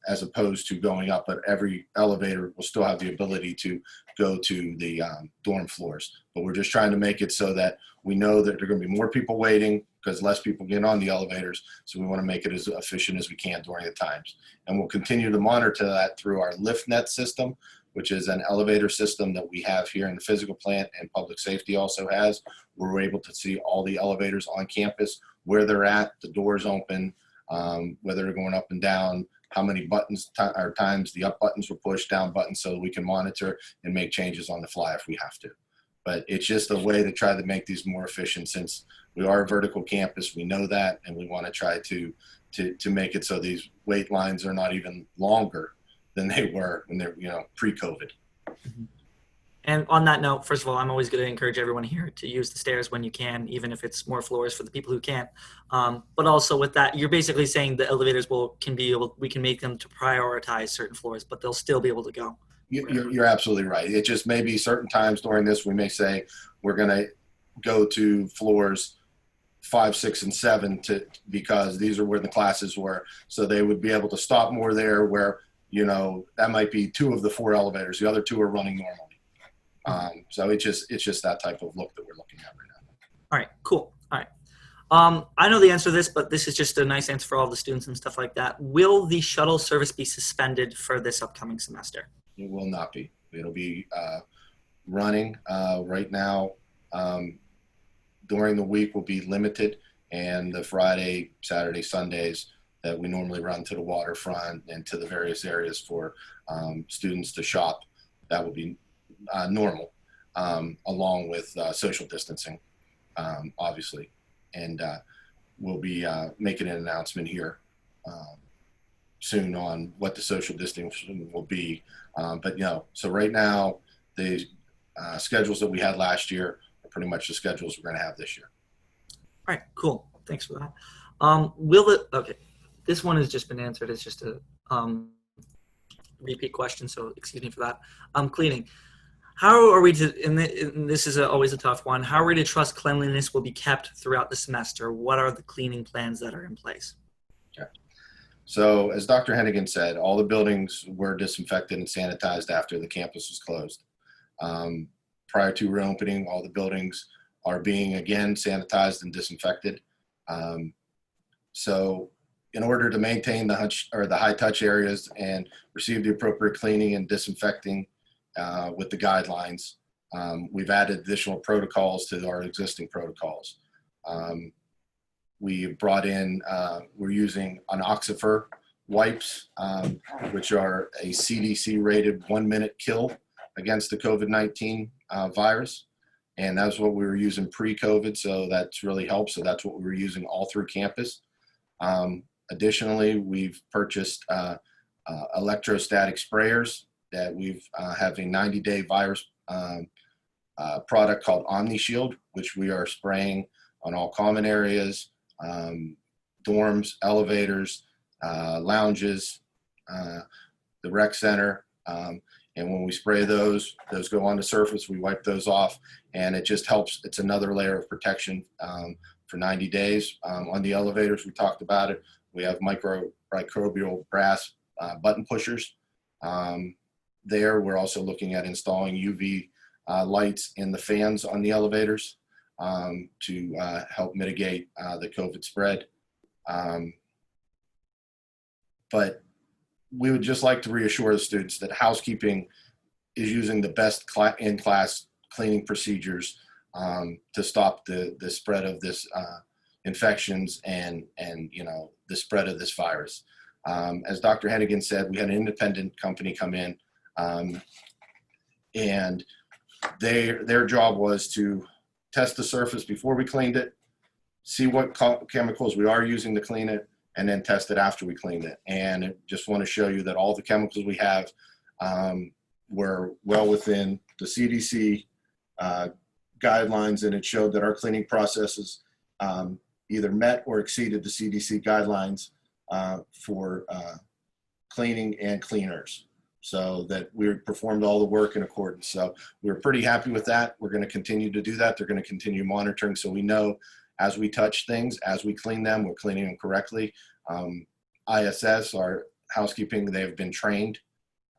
as opposed to going up, but every elevator will still have the ability to go to the dorm floors. But we're just trying to make it so that we know that there are going to be more people waiting because less people get on the elevators. So we want to make it as efficient as we can during the times. And we'll continue to monitor that through our LiftNet system, which is an elevator system that we have here in the physical plant and public safety also has, where we're able to see all the elevators on campus, where they're at, the doors open, whether they're going up and down, how many buttons or times the up buttons were pushed, down buttons, so we can monitor and make changes on the fly if we have to. But it's just a way to try to make these more efficient, since we are a vertical campus. We know that, and we want to try to make it so these wait lines are not even longer than they were when they're, pre-COVID. And on that note, first of all, I'm always going to encourage everyone here to use the stairs when you can, even if it's more floors for the people who can't. But also with that, you're basically saying the elevators we can make them to prioritize certain floors, but they'll still be able to go. You're absolutely right. It just may be certain times during this, we may say we're going to go to floors 5, 6, and 7 because these are where the classes were. So they would be able to stop more there where, that might be 2 of the 4 elevators. The other 2 are running normally. So it's just that type of look that we're looking at right now. All right, cool. All right. I know the answer to this, but this is just a nice answer for all the students and stuff like that. Will the shuttle service be suspended for this upcoming semester? It will not be. It'll be running right now. During the week will be limited, and the Friday, Saturday, Sundays that we normally run to the waterfront and to the various areas for students to shop, that will be normal, along with social distancing, obviously. And we'll be making an announcement here soon on what the social distancing will be. But so right now, the schedules that we had last year are pretty much the schedules we're going to have this year. All right, cool. Thanks for that. Okay, this one has just been answered. It's just a repeat question, so excuse me for that. Cleaning. How are we to, and this is always a tough one, how are we to trust cleanliness will be kept throughout the semester? What are the cleaning plans that are in place? Okay. So as Dr. Hennigan said, all the buildings were disinfected and sanitized after the campus was closed. Prior to reopening, all the buildings are being again sanitized and disinfected. So in order to maintain the high touch areas and receive the appropriate cleaning and disinfecting with the guidelines, we've added additional protocols to our existing protocols. We brought in, we're using anoxifer wipes, which are a CDC rated 1-minute kill against the COVID-19 virus. And that's what we were using pre-COVID. So that's really helped. So that's what we were using all through campus. Additionally, we've purchased electrostatic sprayers that we've have a 90-day virus product called OmniShield, which we are spraying on all common areas, dorms, elevators, lounges, the rec center. And when we spray those go on the surface, we wipe those off, and it just helps. It's another layer of protection for 90 days. On the elevators, we talked about it. We have microbial brass button pushers. There, we're also looking at installing UV lights in the fans on the elevators to help mitigate the COVID spread. but we would just like to reassure the students that housekeeping is using the best in-class cleaning procedures to stop the spread of this infections and the spread of this virus. As Dr. Hennigan said, we had an independent company come in, and their job was to test the surface before we cleaned it, see what chemicals we are using to clean it, and then test it after we cleaned it. And I just want to show you that all the chemicals we have were well within the CDC guidelines, and it showed that our cleaning processes either met or exceeded the CDC guidelines for cleaning and cleaners, so that we performed all the work in accordance. So we're pretty happy with that. We're going to continue to do that. They're going to continue monitoring, so we know as we touch things, as we clean them, we're cleaning them correctly. ISS, our housekeeping, they have been trained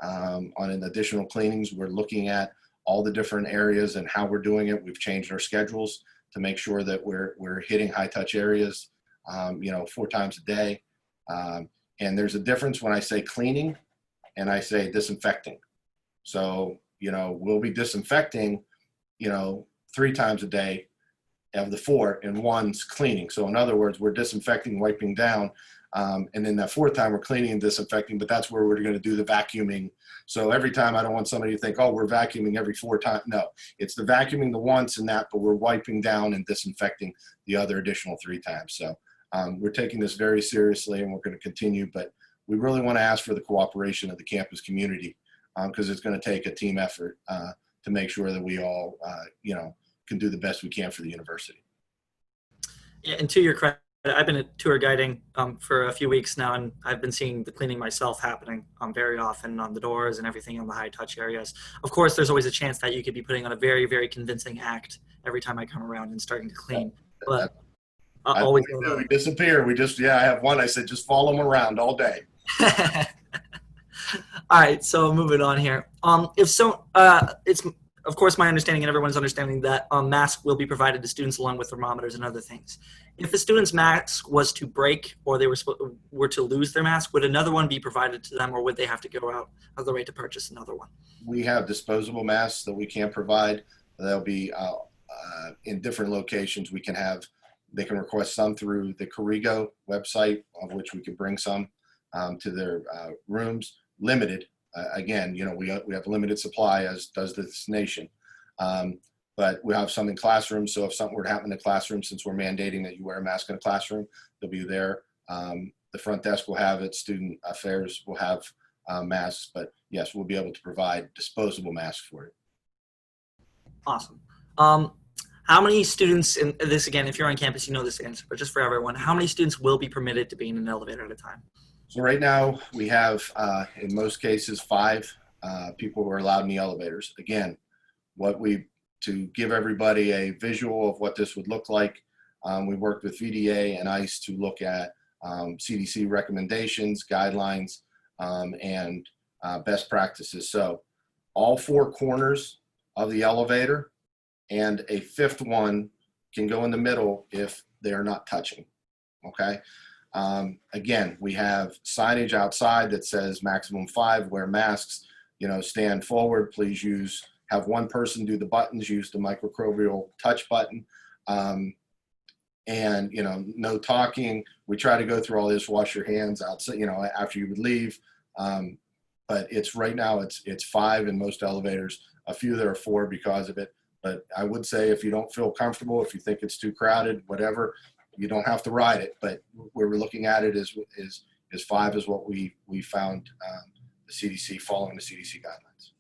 on an additional cleanings. We're looking at all the different areas and how we're doing it. We've changed our schedules to make sure that we're hitting high touch areas, 4 times a day. And there's a difference when I say cleaning and I say disinfecting. So, we'll be disinfecting, 3 times a day of the 4, and 1's cleaning. So in other words, we're disinfecting, wiping down, and then that 4th time we're cleaning and disinfecting, but that's where we're going to do the vacuuming. So every time, I don't want somebody to think, oh, we're vacuuming every 4 times. No, it's the vacuuming the once and that, but we're wiping down and disinfecting the other additional 3 times. So we're taking this very seriously, and we're going to continue, but we really want to ask for the cooperation of the campus community, because it's going to take a team effort to make sure that we all, can do the best we can for the university. Yeah, and to your credit, I've been tour guiding for a few weeks now, and I've been seeing the cleaning myself happening very often on the doors and everything on the high touch areas. Of course, there's always a chance that you could be putting on a very, very convincing act every time I come around and starting to clean. But always we disappear. I have one. I said, just follow them around all day. All right, so moving on here. It's of course my understanding and everyone's understanding that masks will be provided to students along with thermometers and other things. If the student's mask was to break or they were to lose their mask, would another one be provided to them, or would they have to go out of the way to purchase another one? We have disposable masks that we can provide. They'll be in different locations. They can request some through the Corrigo website, of which we could bring some to their rooms. Limited. Again, we have limited supply, as does this nation. But we have some in classrooms. So if something were to happen in the classroom, since we're mandating that you wear a mask in a classroom, they'll be there. The front desk will have it. Student affairs will have masks. But yes, we'll be able to provide disposable masks for it. Awesome. How many students, and this again, if you're on campus, you know this answer, but just for everyone, how many students will be permitted to be in an elevator at a time? So right now we have, in most cases, 5 people who are allowed in the elevators. Again, to give everybody a visual of what this would look like, we worked with VDA and ICE to look at CDC recommendations, guidelines, and best practices. So all 4 corners of the elevator and a 5th one can go in the middle if they are not touching, okay? Again, we have signage outside that says maximum 5, wear masks, stand forward, please have one person do the buttons, use the microbial touch button, and, no talking. We try to go through all this, wash your hands outside, after you would leave. But right now it's 5 in most elevators, a few that are 4 because of it. But I would say if you don't feel comfortable, if you think it's too crowded, whatever, you don't have to ride it. But where we're looking at it is 5 is what we found the CDC, following the CDC guidelines.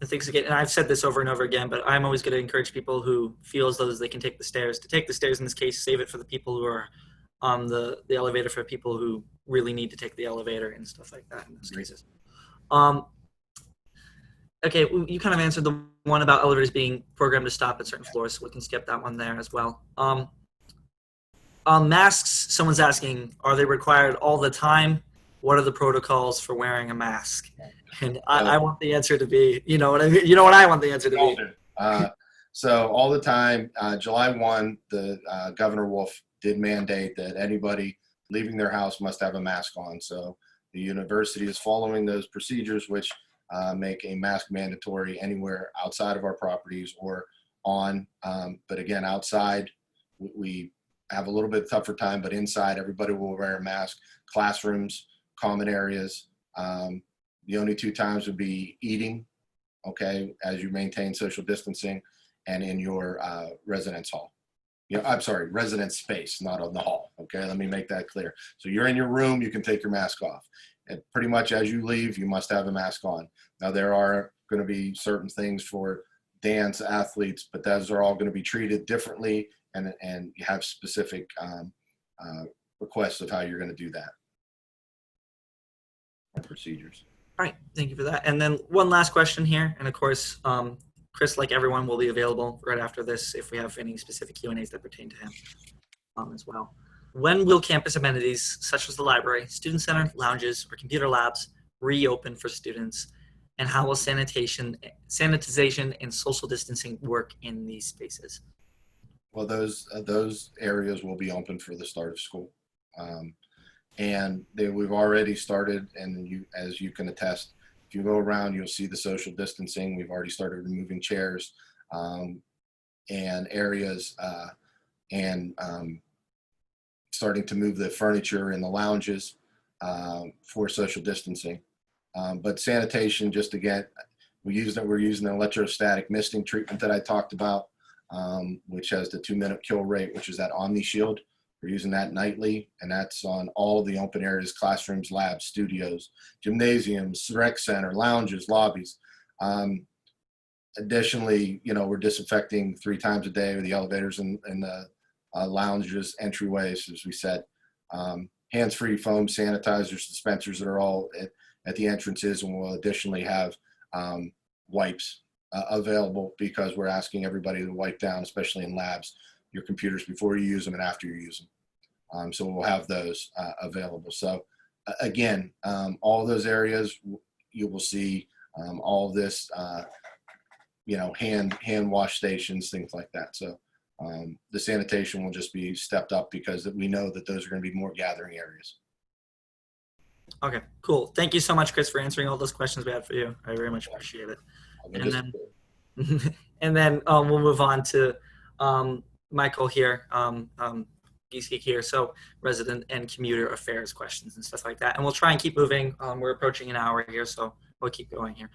Thanks again. And I've said this over and over again, but I'm always going to encourage people who feel as though they can take the stairs to take the stairs. In this case, save it for the people who are on the elevator, for people who really need to take the elevator and stuff like that in those cases. Okay, you kind of answered the one about elevators being programmed to stop at certain floors, so we can skip that one there as well. Masks, someone's asking, are they required all the time? What are the protocols for wearing a mask? And I want the answer to be, you know what I mean? You know what I want the answer to be? So all the time, July 1, the Governor Wolf did mandate that anybody leaving their house must have a mask on. So the university is following those procedures, which make a mask mandatory anywhere outside of our properties or on. But again, outside, we have a little bit tougher time, but inside, everybody will wear a mask. Classrooms, common areas. The only two times would be eating, okay, as you maintain social distancing, and in your residence hall. I'm sorry, residence space, not on the hall. Okay, let me make that clear. So you're in your room, you can take your mask off. And pretty much as you leave, you must have a mask on. Now there are going to be certain things for dance athletes, but those are all going to be treated differently, and you have specific requests of how you're going to do that. Procedures. All right, thank you for that. And then one last question here, and of course, Chris, like everyone, will be available right after this if we have any specific Q&As that pertain to him as well. When will campus amenities such as the library, student center, lounges, or computer labs reopen for students? And how will sanitization, and social distancing work in these spaces? Well, those areas will be open for the start of school. And we've already started, and as you can attest, if you go around, you'll see the social distancing. We've already started removing chairs and areas and starting to move the furniture in the lounges for social distancing. But sanitation, just again, we're using an electrostatic misting treatment that I talked about, which has the 2-minute kill rate, which is that Omni Shield. We're using that nightly, and that's on all of the open areas: classrooms, labs, studios, gymnasiums, rec center, lounges, lobbies. Additionally, we're disinfecting 3 times a day with the elevators and the lounges, entryways, as we said. Hands-free foam sanitizers, dispensers that are all at the entrances, and we'll additionally have wipes available, because we're asking everybody to wipe down, especially in labs, your computers before you use them and after you use them. So we'll have those available. So again, all of those areas, you will see all of this, hand wash stations, things like that. So the sanitation will just be stepped up, because we know that those are going to be more gathering areas. Okay, cool. Thank you so much, Chris, for answering all those questions we had for you. I very much appreciate it. And then we'll move on to Michael here, Geeky here, so resident and commuter affairs questions and stuff like that. And we'll try and keep moving. We're approaching an hour here, so we'll keep going here.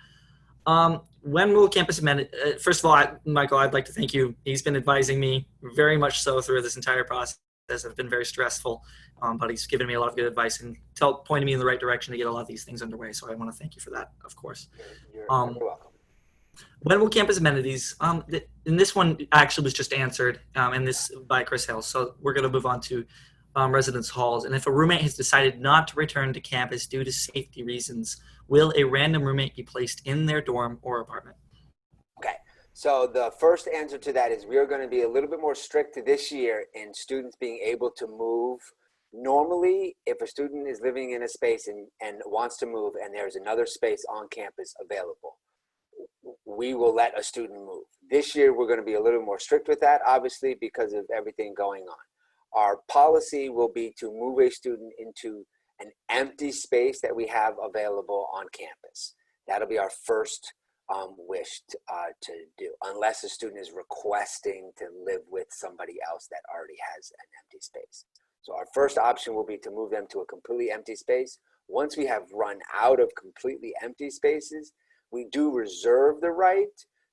When will campus amenities, first of all, Michael, I'd like to thank you. He's been advising me very much so through this entire process. It's been very stressful, but he's given me a lot of good advice and pointing me in the right direction to get a lot of these things underway. So I want to thank you for that, of course. You're welcome. When will campus amenities, and this one actually was just answered, and this by Chris Hill. So we're going to move on to residence halls. And if a roommate has decided not to return to campus due to safety reasons, will a random roommate be placed in their dorm or apartment? Okay, so the first answer to that is we are going to be a little bit more strict this year in students being able to move. Normally, if a student is living in a space and wants to move and there's another space on campus available, we will let a student move. This year, we're going to be a little more strict with that, obviously, because of everything going on. Our policy will be to move a student into an empty space that we have available on campus. That'll be our first wish to do, unless a student is requesting to live with somebody else that already has an empty space. So our first option will be to move them to a completely empty space. Once we have run out of completely empty spaces, we do reserve the right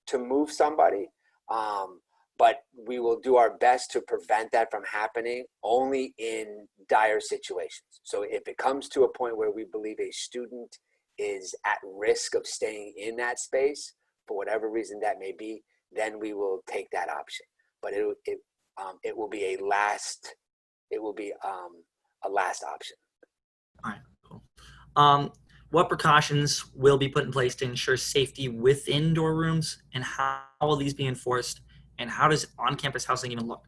to move somebody, but we will do our best to prevent that from happening only in dire situations. So if it comes to a point where we believe a student is at risk of staying in that space, for whatever reason that may be, then we will take that option. But it will be a last option. All right, cool. What precautions will be put in place to ensure safety within dorm rooms, and how will these be enforced, and how does on-campus housing even look?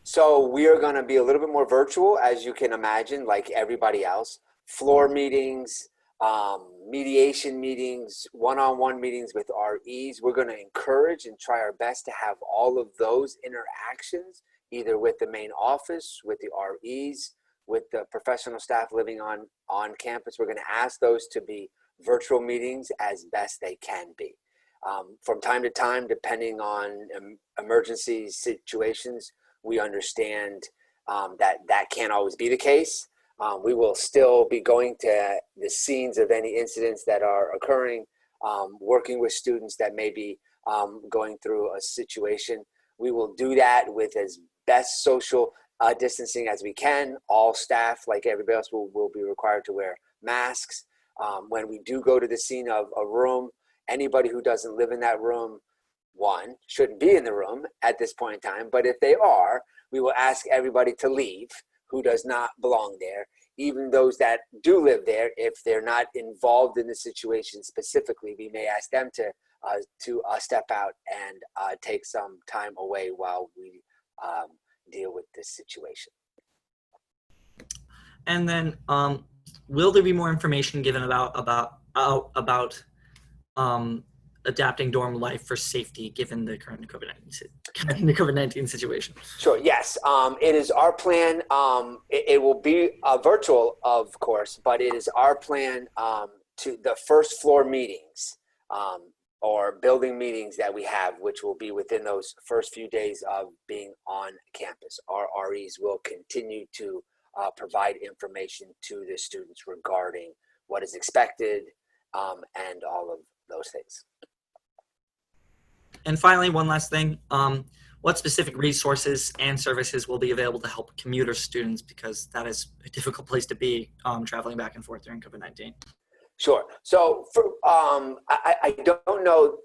So we are going to be a little bit more virtual, as you can imagine, like everybody else. Floor meetings, mediation meetings, one-on-one meetings with REs. We're going to encourage and try our best to have all of those interactions, either with the main office, with the REs, with the professional staff living on campus. We're going to ask those to be virtual meetings as best they can be. From time to time, depending on emergency situations, we understand that can't always be the case. We will still be going to the scenes of any incidents that are occurring, working with students that may be going through a situation. We will do that with as best social distancing as we can. All staff, like everybody else, will be required to wear masks. When we do go to the scene of a room, anybody who doesn't live in that room, one, shouldn't be in the room at this point in time. But if they are, we will ask everybody to leave who does not belong there. Even those that do live there, if they're not involved in the situation specifically, we may ask them to step out and take some time away while we deal with this situation. And then, will there be more information given about adapting dorm life for safety given the current COVID-19 situation? Sure. Yes. It is our plan. It will be virtual, of course, but it is our plan to the first floor meetings or building meetings that we have, which will be within those first few days of being on campus. Our REs will continue to provide information to the students regarding what is expected and all of those things. And finally, one last thing. What specific resources and services will be available to help commuter students, because that is a difficult place to be traveling back and forth during COVID-19? Sure. So I don't know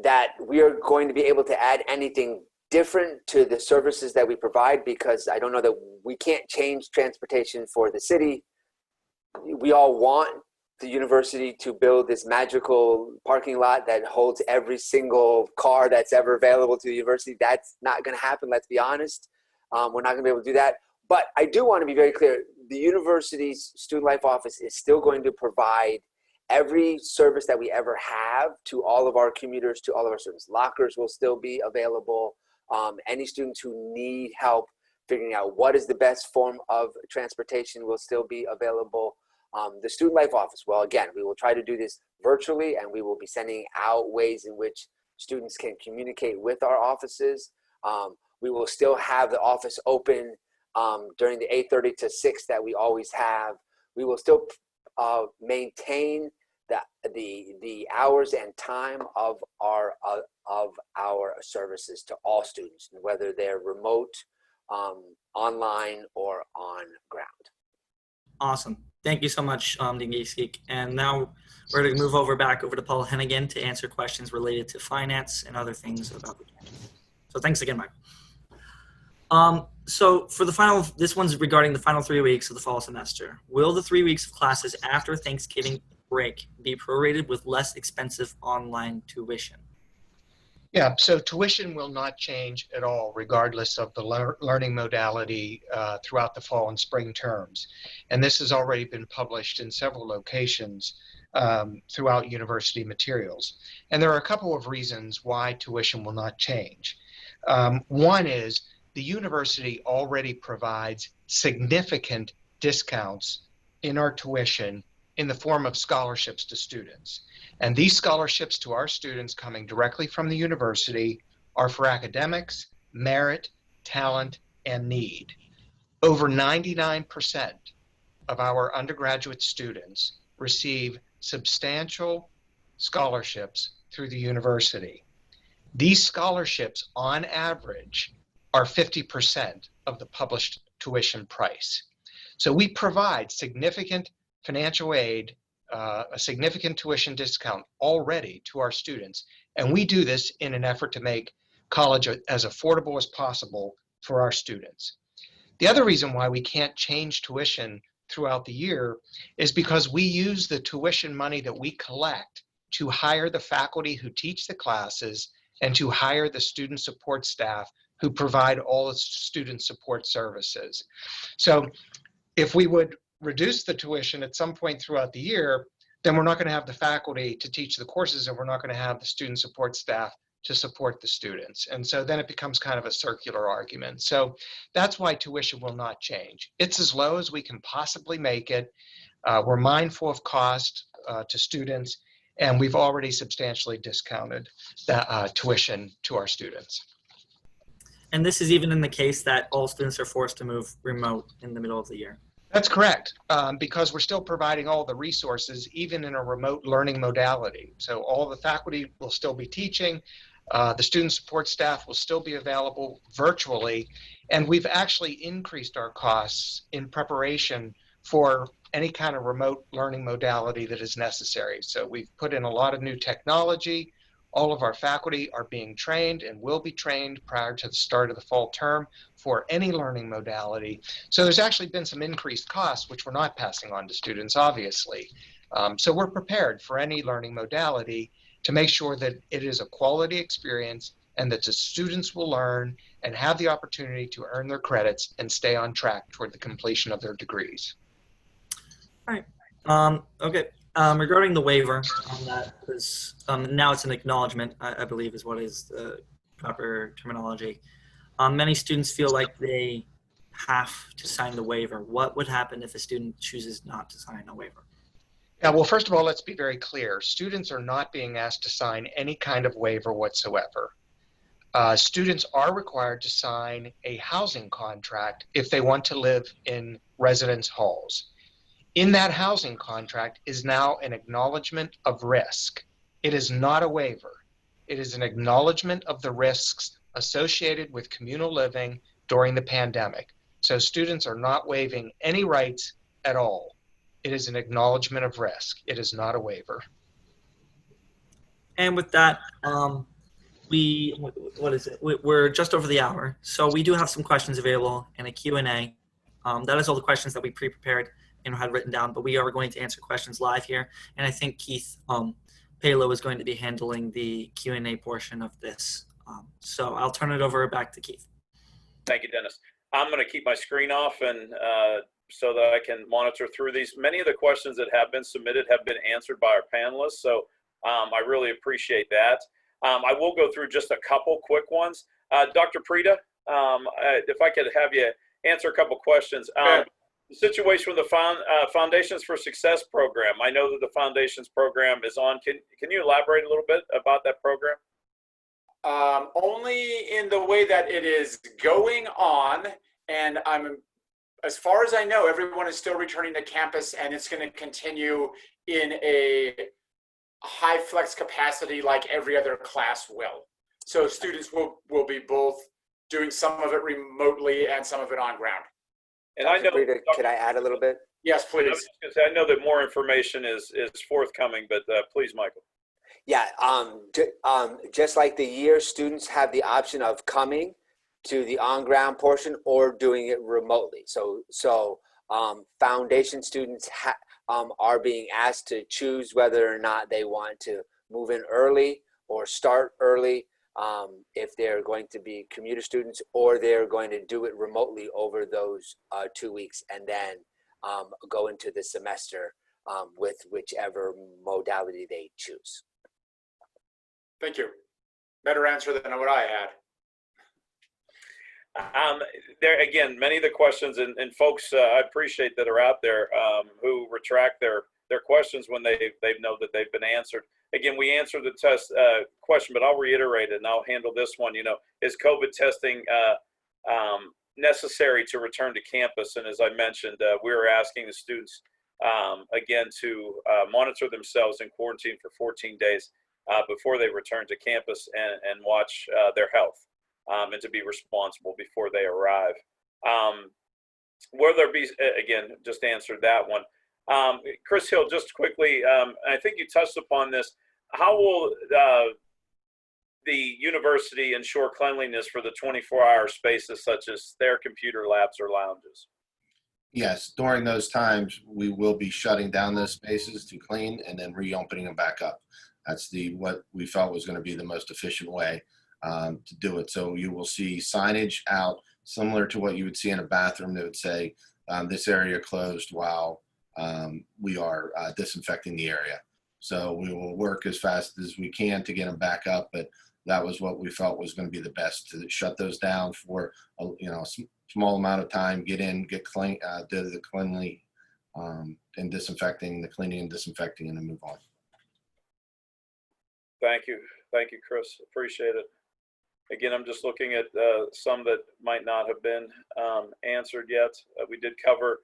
that we are going to be able to add anything different to the services that we provide, because I don't know that we can't change transportation for the city. We all want the university to build this magical parking lot that holds every single car that's ever available to the university. That's not going to happen, let's be honest. We're not going to be able to do that. But I do want to be very clear. The university's Student Life Office is still going to provide every service that we ever have to all of our commuters, to all of our students. Lockers will still be available. Any students who need help figuring out what is the best form of transportation will still be available. The Student Life Office, well, again, we will try to do this virtually, and we will be sending out ways in which students can communicate with our offices. We will still have the office open during the 8:30 to 6 that we always have. We will still maintain the hours and time of our services to all students, whether they're remote, online, or on ground. Awesome. Thank you so much, Dean Geek. And now we're going to back over to Paul Hennigan to answer questions related to finance and other things about the campus. So thanks again, Michael. So for this one's regarding the final 3 weeks of the fall semester. Will the 3 weeks of classes after Thanksgiving break be prorated with less expensive online tuition? Yeah, so tuition will not change at all, regardless of the learning modality throughout the fall and spring terms. And this has already been published in several locations throughout university materials. And there are a couple of reasons why tuition will not change. One is the university already provides significant discounts in our tuition in the form of scholarships to students. And these scholarships to our students coming directly from the university are for academics, merit, talent, and need. Over 99% of our undergraduate students receive substantial scholarships through the university. These scholarships, on average, are 50% of the published tuition price. So we provide significant financial aid, a significant tuition discount already to our students. And we do this in an effort to make college as affordable as possible for our students. The other reason why we can't change tuition throughout the year is because we use the tuition money that we collect to hire the faculty who teach the classes and to hire the student support staff who provide all the student support services. So if we would reduce the tuition at some point throughout the year, then we're not going to have the faculty to teach the courses, and we're not going to have the student support staff to support the students. And so then it becomes kind of a circular argument. So that's why tuition will not change. It's as low as we can possibly make it. We're mindful of cost to students, and we've already substantially discounted the tuition to our students. And this is even in the case that all students are forced to move remote in the middle of the year. That's correct, because we're still providing all the resources, even in a remote learning modality. So all the faculty will still be teaching, the student support staff will still be available virtually, and we've actually increased our costs in preparation for any kind of remote learning modality that is necessary. So we've put in a lot of new technology. All of our faculty are being trained and will be trained prior to the start of the fall term for any learning modality. So there's actually been some increased costs, which we're not passing on to students, obviously. So we're prepared for any learning modality to make sure that it is a quality experience and that the students will learn and have the opportunity to earn their credits and stay on track toward the completion of their degrees. All right. Okay. Regarding the waiver, that was now it's an acknowledgement, I believe, is what is the proper terminology. Many students feel like they have to sign the waiver. What would happen if a student chooses not to sign a waiver? Yeah, well, first of all, let's be very clear. Students are not being asked to sign any kind of waiver whatsoever. Students are required to sign a housing contract if they want to live in residence halls. In that housing contract is now an acknowledgement of risk. It is not a waiver. It is an acknowledgement of the risks associated with communal living during the pandemic. So students are not waiving any rights at all. It is an acknowledgement of risk. It is not a waiver. And with that, we're just over the hour. So we do have some questions available and a Q&A. That is all the questions that we pre-prepared and had written down, but we are going to answer questions live here. And I think Keith Palo is going to be handling the Q&A portion of this. So I'll turn it over back to Keith. Thank you, Dennis. I'm going to keep my screen off and so that I can monitor through these. Many of the questions that have been submitted have been answered by our panelists, so I really appreciate that. I will go through just a couple quick ones. Dr. Prita, if I could have you answer a couple questions. The situation with the Foundations for Success program. I know that the Foundations program is on. Can you elaborate a little bit about that program? Only in the way that it is going on, and as far as I know, everyone is still returning to campus, and it's going to continue in a high flex capacity like every other class will. So students will be both doing some of it remotely and some of it on ground. And I know, could I add a little bit? Yes, please. I know that more information is forthcoming, but please, Michael. Yeah, just like the year, students have the option of coming to the on-ground portion or doing it remotely. So foundation students are being asked to choose whether or not they want to move in early or start early, if they're going to be commuter students, or they're going to do it remotely over those 2 weeks and then go into the semester with whichever modality they choose. Thank you. Better answer than what I had. There again, many of the questions and folks I appreciate that are out there who retract their questions when they know that they've been answered. Again, we answered the test question, but I'll reiterate it and I'll handle this one. You know, is COVID testing necessary to return to campus? And as I mentioned, we were asking the students again to monitor themselves in quarantine for 14 days before they return to campus and watch their health. And to be responsible before they arrive. Will there be, again, just answered that one. Chris Hill, just quickly, I think you touched upon this. How will the university ensure cleanliness for the 24-hour spaces such as their computer labs or lounges? Yes, during those times, we will be shutting down those spaces to clean and then reopening them back up. That's what we felt was going to be the most efficient way to do it. So you will see signage out similar to what you would see in a bathroom that would say this area closed while we are disinfecting the area. So we will work as fast as we can to get them back up, but that was what we felt was going to be the best, to shut those down for a small amount of time, get in, get clean, do the cleanly and disinfecting, the cleaning and disinfecting, and then move on. Thank you, Chris. Appreciate it. Again, I'm just looking at some that might not have been answered yet. We did cover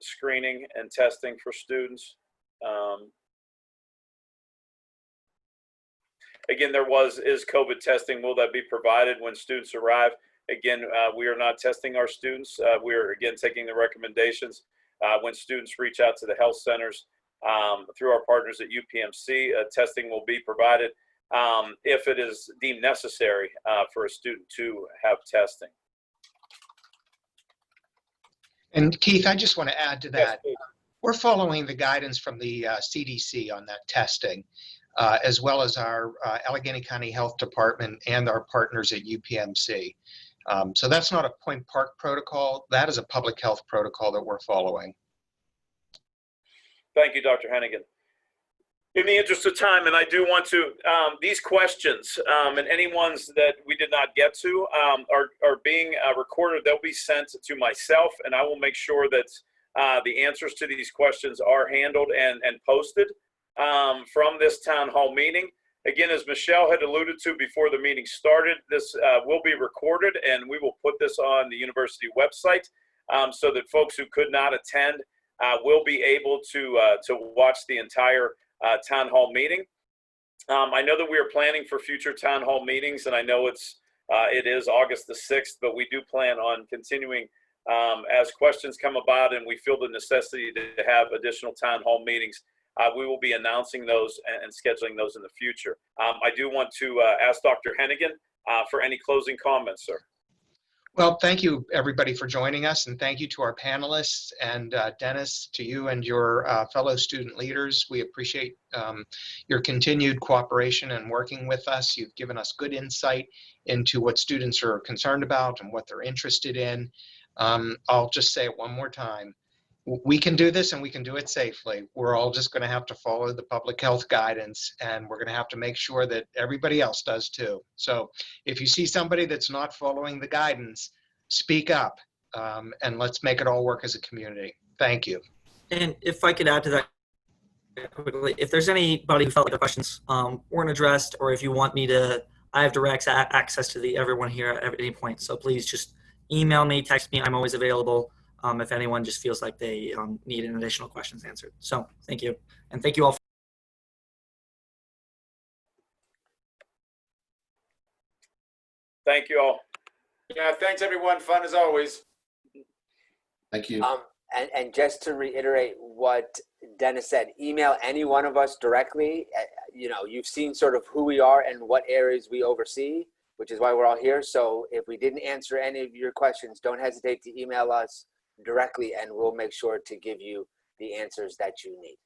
screening and testing for students. Again, is COVID testing. Will that be provided when students arrive? Again, we are not testing our students. We are, again, taking the recommendations when students reach out to the health centers through our partners at UPMC. Testing will be provided if it is deemed necessary for a student to have testing. And Keith, I just want to add to that. Yes, we're following the guidance from the CDC on that testing, as well as our Allegheny County Health Department and our partners at UPMC. So that's not a Point Park protocol. That is a public health protocol that we're following. Thank you, Dr. Hennigan. In the interest of time, and I do want to, these questions and any ones that we did not get to are being recorded. They'll be sent to myself, and I will make sure that the answers to these questions are handled and posted from this town hall meeting. Again, as Michelle had alluded to before the meeting started, this will be recorded, and we will put this on the university website so that folks who could not attend will be able to watch the entire town hall meeting. I know that we are planning for future town hall meetings, and I know it is August the 6th, but we do plan on continuing as questions come about and we feel the necessity to have additional town hall meetings. We will be announcing those and scheduling those in the future. I do want to ask Dr. Hennigan for any closing comments, sir. Well, thank you, everybody, for joining us, and thank you to our panelists, and Dennis, to you and your fellow student leaders. We appreciate your continued cooperation and working with us. You've given us good insight into what students are concerned about and what they're interested in. I'll just say it one more time. We can do this, and we can do it safely. We're all just going to have to follow the public health guidance, and we're going to have to make sure that everybody else does too. So if you see somebody that's not following the guidance, speak up, and let's make it all work as a community. Thank you. And if I could add to that quickly, if there's anybody who felt like their questions weren't addressed, or if you want me to, I have direct access to everyone here at any point. So please just email me, text me. I'm always available. If anyone just feels like they need an additional questions answered. So thank you. And thank you all. Thank you all. Yeah, thanks everyone. Fun as always. Thank you. And just to reiterate what Dennis said, email any one of us directly. You've seen sort of who we are and what areas we oversee, which is why we're all here. So if we didn't answer any of your questions, don't hesitate to email us directly, and we'll make sure to give you the answers that you need.